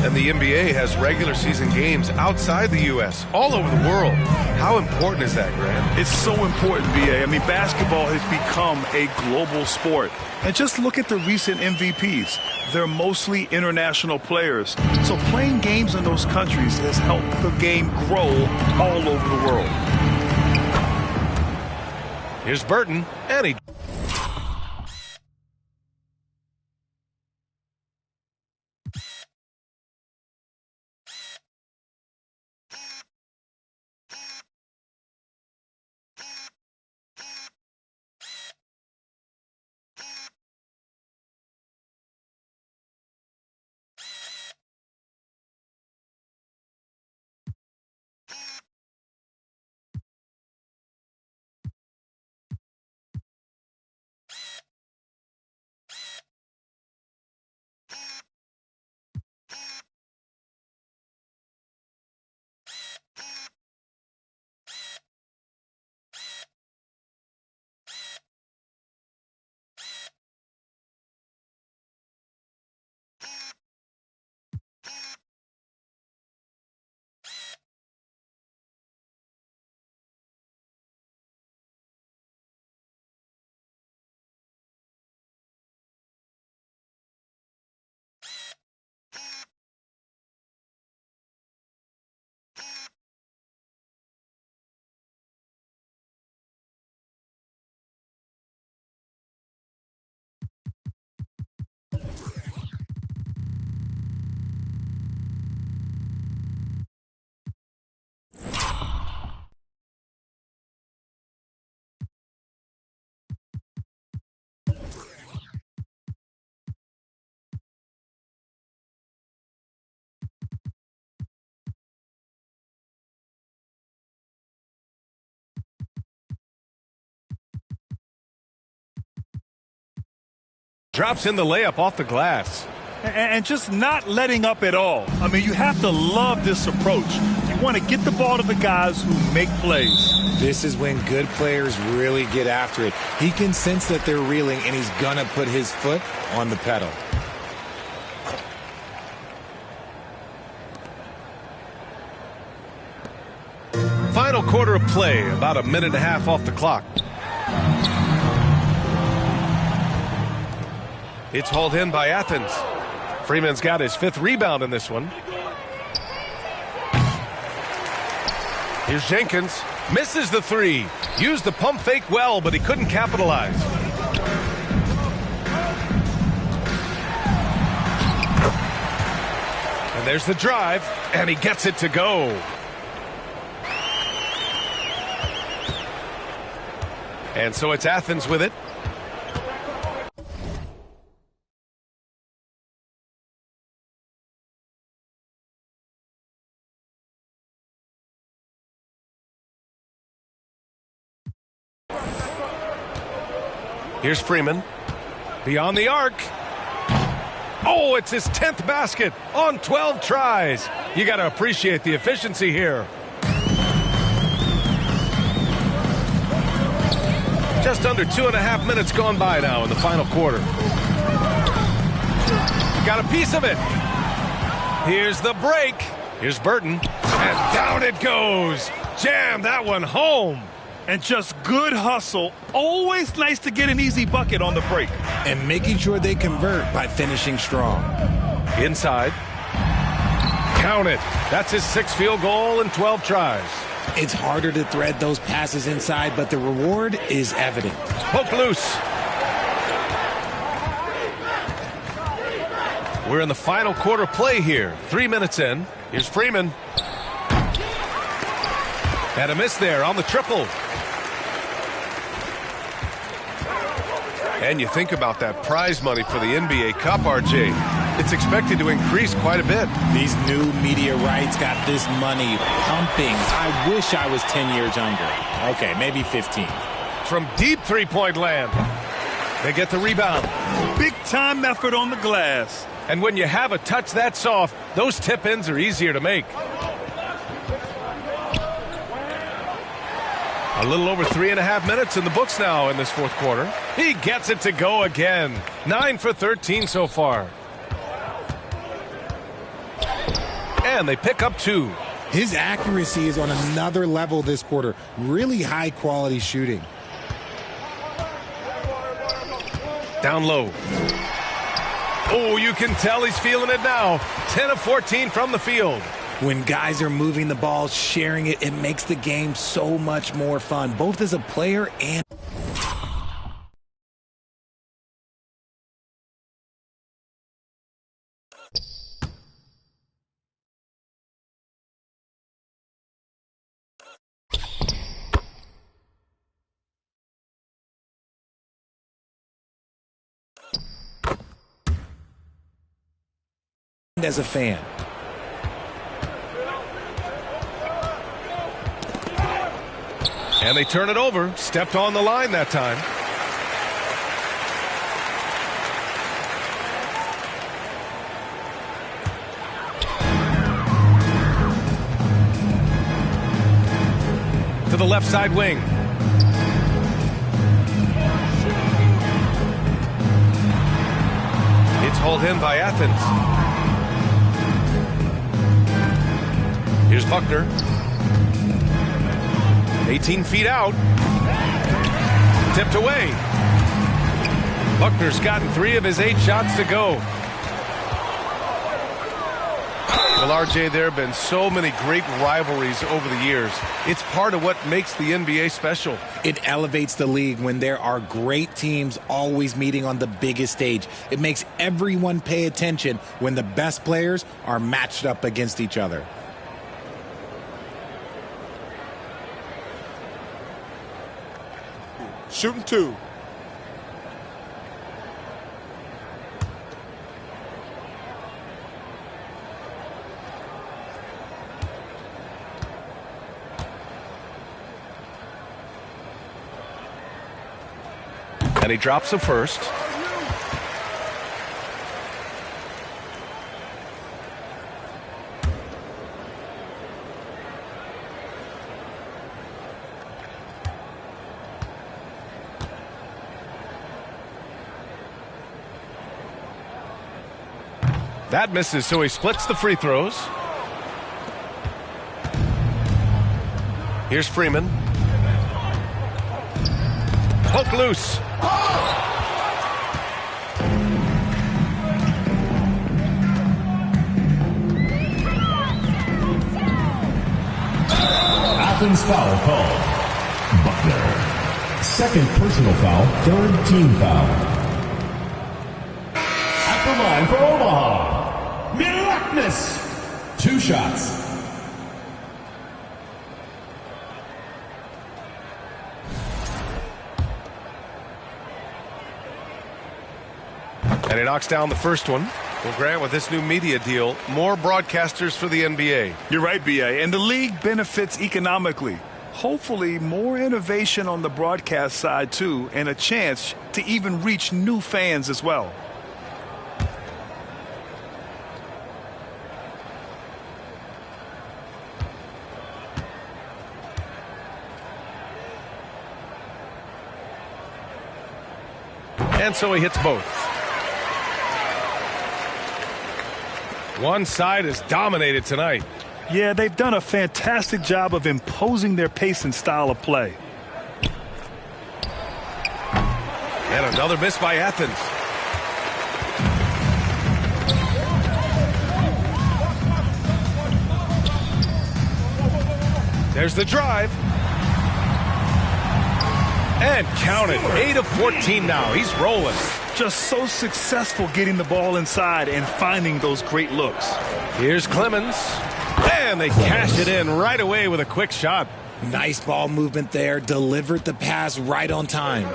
And the NBA has regular season games outside the U.S., all over the world. How important is that, Grant? It's so important, B.A. I mean, basketball has become a global sport. And just look at the recent MVPs. They're mostly international players. So playing games in those countries has helped the game grow all over the world. Here's Burton, and he... drops in the layup off the glass. And just not letting up at all. I mean, you have to love this approach. You want to get the ball to the guys who make plays. This is when good players really get after it. He can sense that they're reeling, and he's going to put his foot on the pedal. Final quarter of play, about a minute and a half off the clock. It's hauled in by Athens. Freeman's got his 5th rebound in this one. Here's Jenkins. Misses the 3. Used the pump fake well, but he couldn't capitalize. And there's the drive, and he gets it to go. And so it's Athens with it. Here's Freeman. Beyond the arc. Oh, it's his 10th basket on 12 tries. You got to appreciate the efficiency here. Just under 2.5 minutes gone by now in the final quarter. Got a piece of it. Here's the break. Here's Burton. And down it goes. Jam that one home. And just good hustle. Always nice to get an easy bucket on the break. And making sure they convert by finishing strong. Inside. Count it. That's his 6th field goal in 12 tries. It's harder to thread those passes inside, but the reward is evident. Poke loose. We're in the final quarter play here. 3 minutes in. Here's Freeman. And a miss there on the triple. And you think about that prize money for the NBA Cup, RJ. It's expected to increase quite a bit. These new media rights got this money pumping. I wish I was 10 years younger. Okay, maybe 15. From deep three-point land. They get the rebound. Big time effort on the glass. And when you have a touch that soft, those tip-ins are easier to make. A little over 3.5 minutes in the books now in this fourth quarter. He gets it to go again. 9 for 13 so far. And they pick up 2. His accuracy is on another level this quarter. Really high-quality shooting. Down low. Oh, you can tell he's feeling it now. 10 of 14 from the field. When guys are moving the ball, sharing it, it makes the game so much more fun, both as a player and as a fan. And they turn it over. Stepped on the line that time. To the left side wing. It's hauled in by Athens. Here's Buckner. 18 feet out. Tipped away. Buckner's gotten 3 of his 8 shots to go. Well, RJ, there have been so many great rivalries over the years. It's part of what makes the NBA special. It elevates the league when there are great teams always meeting on the biggest stage. It makes everyone pay attention when the best players are matched up against each other. Shooting 2. And he drops the first. That misses, so he splits the free throws. Here's Freeman. Poke loose. Athens foul called. Buckner. Second personal foul, third team foul. At the line for Omaha. Milaknis. 2 shots. And he knocks down the first one. Well, Grant, with this new media deal, more broadcasters for the NBA. You're right, B.A., and the league benefits economically. Hopefully, more innovation on the broadcast side, too, and a chance to even reach new fans as well. And so he hits both. One side is dominated tonight. Yeah, they've done a fantastic job of imposing their pace and style of play. And another miss by Athens. There's the drive. And count it. 8 of 14 now. He's rolling. Just so successful getting the ball inside and finding those great looks. Here's Clemens. And they cash it in right away with a quick shot. Nice ball movement there. Delivered the pass right on time.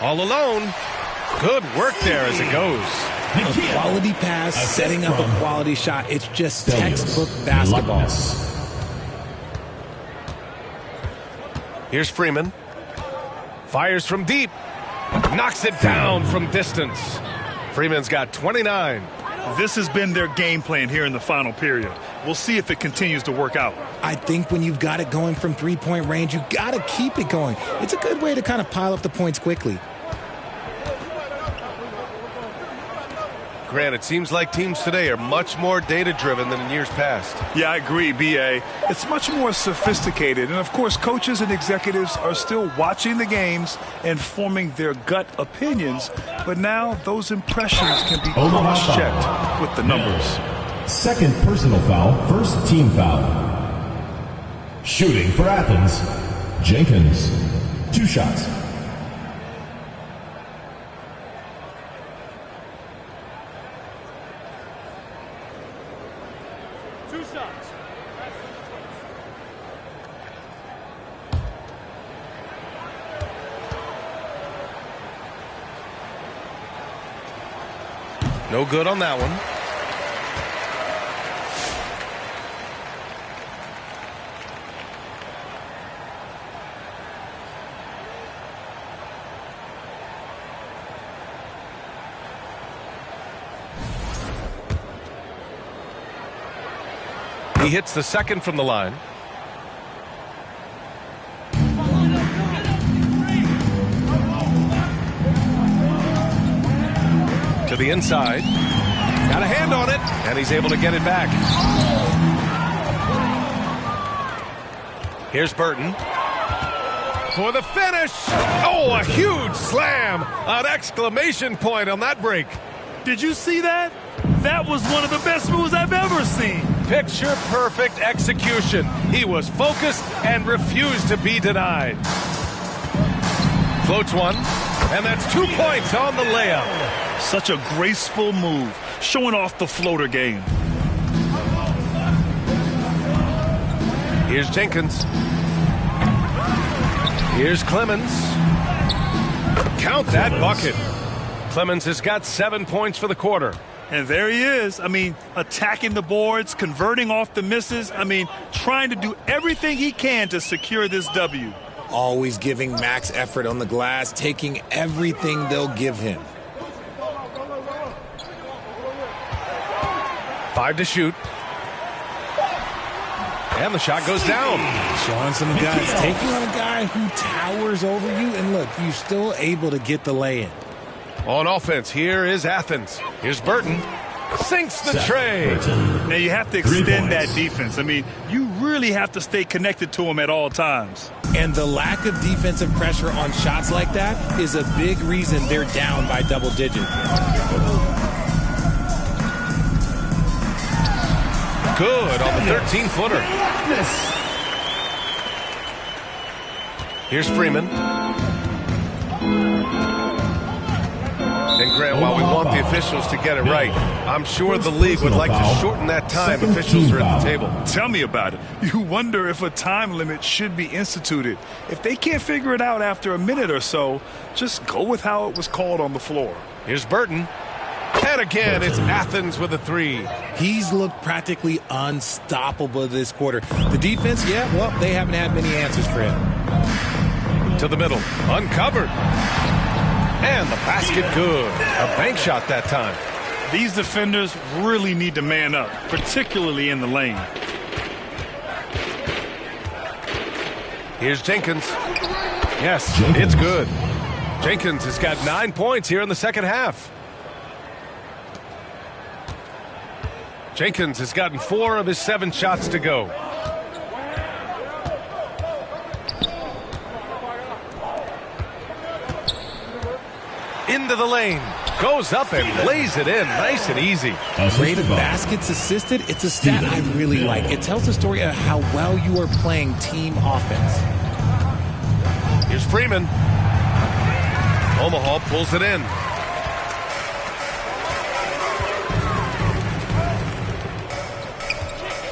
All alone. Good work there as it goes. A quality pass, setting up a quality shot. It's just textbook basketball. Here's Freeman. Fires from deep. Knocks it down from distance. Freeman's got 29. This has been their game plan here in the final period. We'll see if it continues to work out. I think when you've got it going from three-point range, you got to keep it going. It's a good way to kind of pile up the points quickly. Grant, it seems like teams today are much more data-driven than in years past. Yeah, I agree, B.A. It's much more sophisticated. And, of course, coaches and executives are still watching the games and forming their gut opinions. But now those impressions can be cross-checked with the numbers. Second personal foul, first team foul. Shooting for Athens, Jenkins. 2 shots. No good on that one. He hits the second from the line. To the inside. Got a hand on it, and he's able to get it back. Here's Burton. For the finish. Oh, a huge slam. An exclamation point on that break. Did you see that? That was one of the best moves I've ever seen. Picture perfect execution. He was focused and refused to be denied. Floats one, and that's 2 points on the layup. Such a graceful move, showing off the floater game. Here's Jenkins. Here's Clemens. Count that bucket. Clemens has got 7 points for the quarter. And there he is. I mean, attacking the boards, converting off the misses. I mean, trying to do everything he can to secure this W. Always giving max effort on the glass, taking everything they'll give him. 5 to shoot. And the shot goes down. Showing some guys, taking on a guy who towers over you, and look, you're still able to get the lay-in. On offense, here is Athens. Here's Burton. Sinks the tray. Now you have to extend that defense. I mean, you really have to stay connected to him at all times. And the lack of defensive pressure on shots like that is a big reason they're down by double digits. Good on the 13-footer. Here's Freeman. And Grant, while we want the officials to get it right, I'm sure the league would like to shorten that time officials are at the table. Tell me about it. You wonder if a time limit should be instituted. If they can't figure it out after a minute or so, just go with how it was called on the floor. Here's Burton. And again, it's Athens with a 3. He's looked practically unstoppable this quarter. The defense, yeah, well, they haven't had many answers for him. To the middle, uncovered. And the basket good. A bank shot that time. These defenders really need to man up, particularly in the lane. Here's Jenkins. Yes, it's good. Jenkins has got 9 points here in the second half. Jenkins has gotten 4 of his 7 shots to go. Into the lane. Goes up and lays it in nice and easy. Rate of baskets assisted, it's a stat I really like. It tells the story of how well you are playing team offense. Here's Freeman. Omaha pulls it in.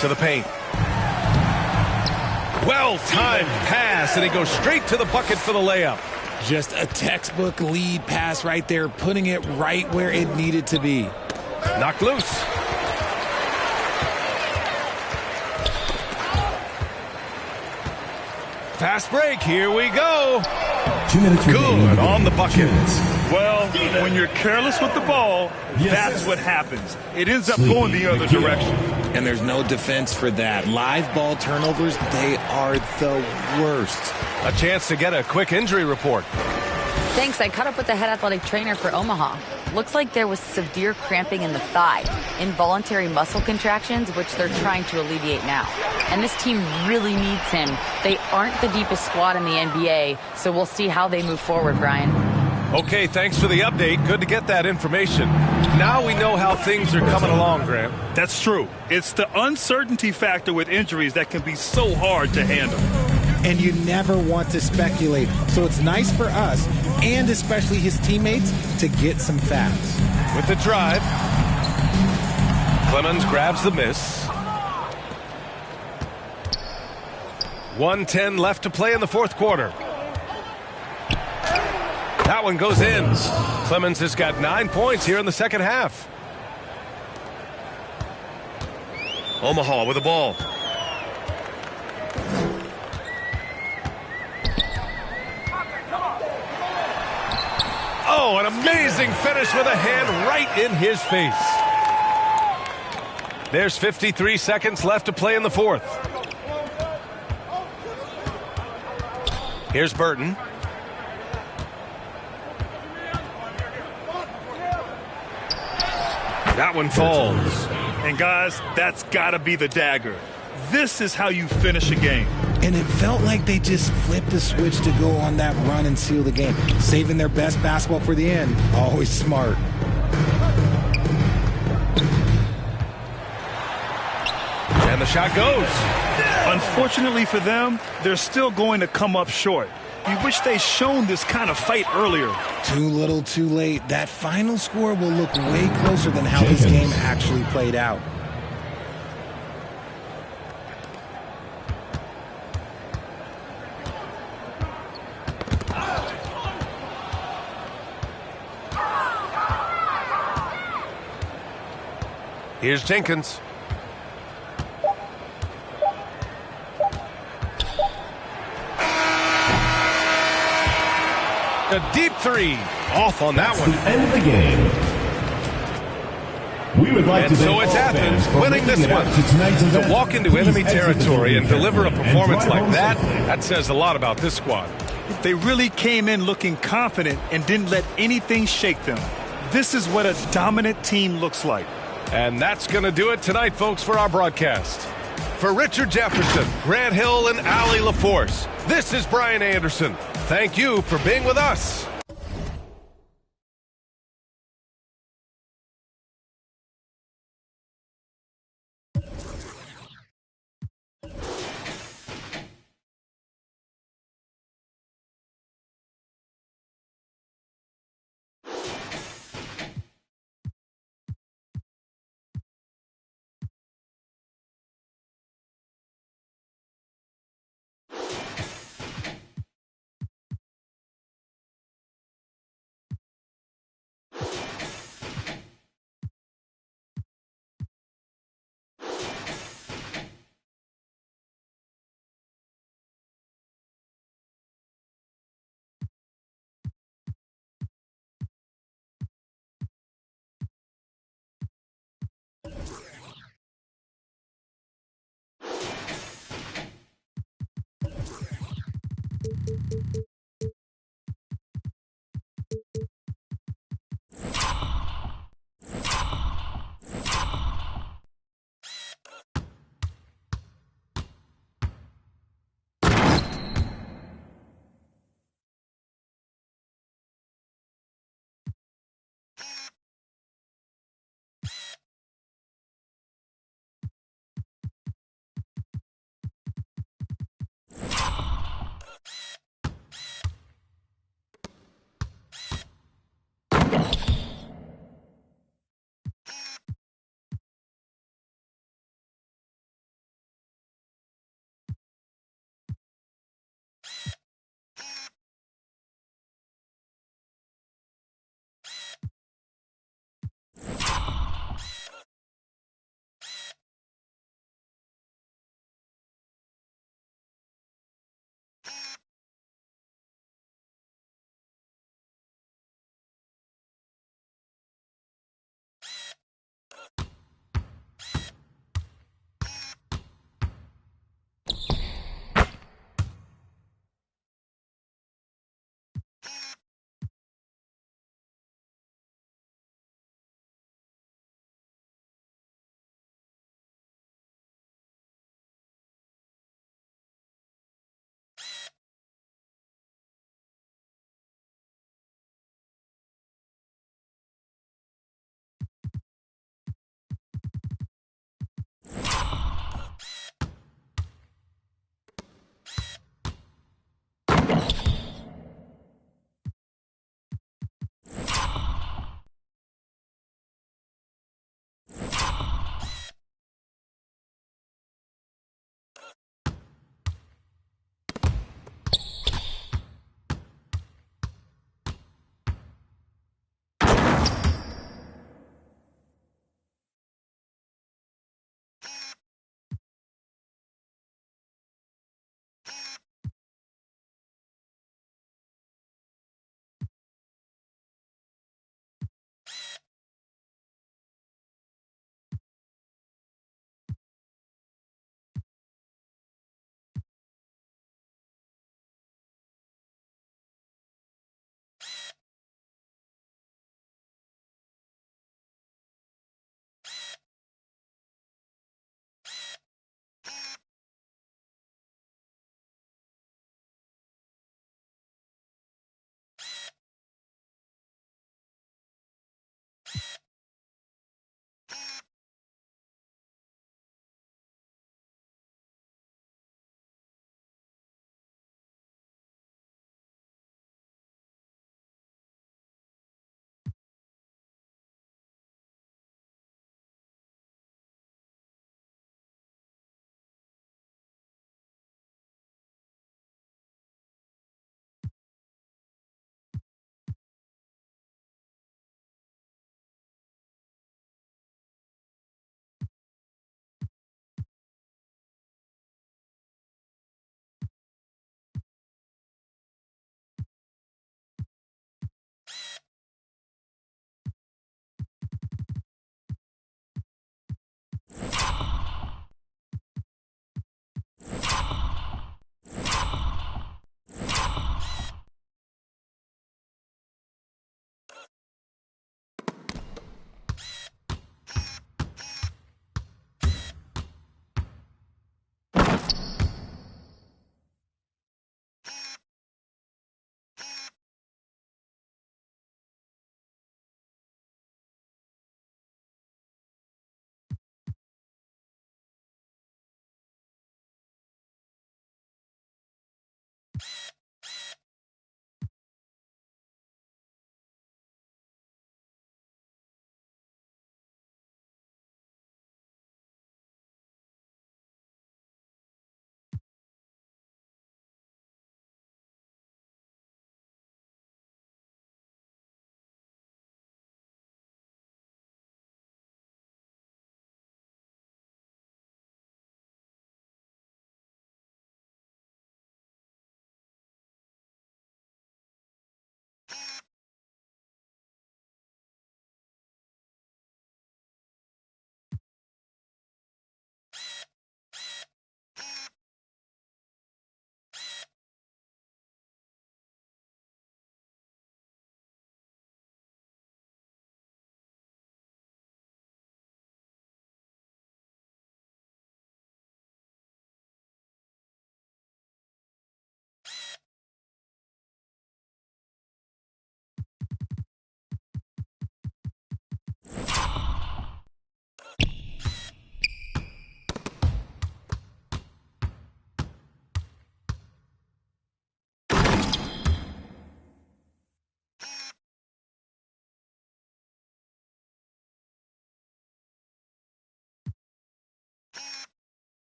To the paint. Well-timed pass, and he goes straight to the bucket for the layup. Just a textbook lead pass right there, putting it right where it needed to be. Knocked loose. Fast break, here we go. 2 minutes Good on the bucket. Well, when you're careless with the ball, that's what happens. It ends up going the other direction. And there's no defense for that. Live ball turnovers, they are the worst. A chance to get a quick injury report. Thanks. I caught up with the head athletic trainer for Omaha. Looks like there was severe cramping in the thigh, involuntary muscle contractions, which they're trying to alleviate now. And this team really needs him. They aren't the deepest squad in the NBA, so we'll see how they move forward, Brian. Okay, thanks for the update. Good to get that information. Now we know how things are coming along, Grant. That's true. It's the uncertainty factor with injuries that can be so hard to handle. And you never want to speculate. So it's nice for us, and especially his teammates, to get some facts. With the drive, Clemens grabs the miss. 1:10 left to play in the fourth quarter. That one goes in. Clemens has got 9 points here in the second half. Omaha with the ball. Oh, an amazing finish with a hand right in his face. There's 53 seconds left to play in the fourth. Here's Burton. That one falls. And guys, that's got to be the dagger. This is how you finish a game. And it felt like they just flipped the switch to go on that run and seal the game. Saving their best basketball for the end. Always smart. And the shot goes. Unfortunately for them, they're still going to come up short. We wish they'd shown this kind of fight earlier. Too little, too late. That final score will look way closer than how this game actually played out. Here's Jenkins. A deep three. Off on that one. The end of the game. We would like and to so it's Athens winning this one. To walk into enemy territory and deliver a performance like that says a lot about this squad. They really came in looking confident and didn't let anything shake them. This is what a dominant team looks like. And that's going to do it tonight, folks, for our broadcast. For Richard Jefferson, Grant Hill, and Allie LaForce, this is Brian Anderson. Thank you for being with us.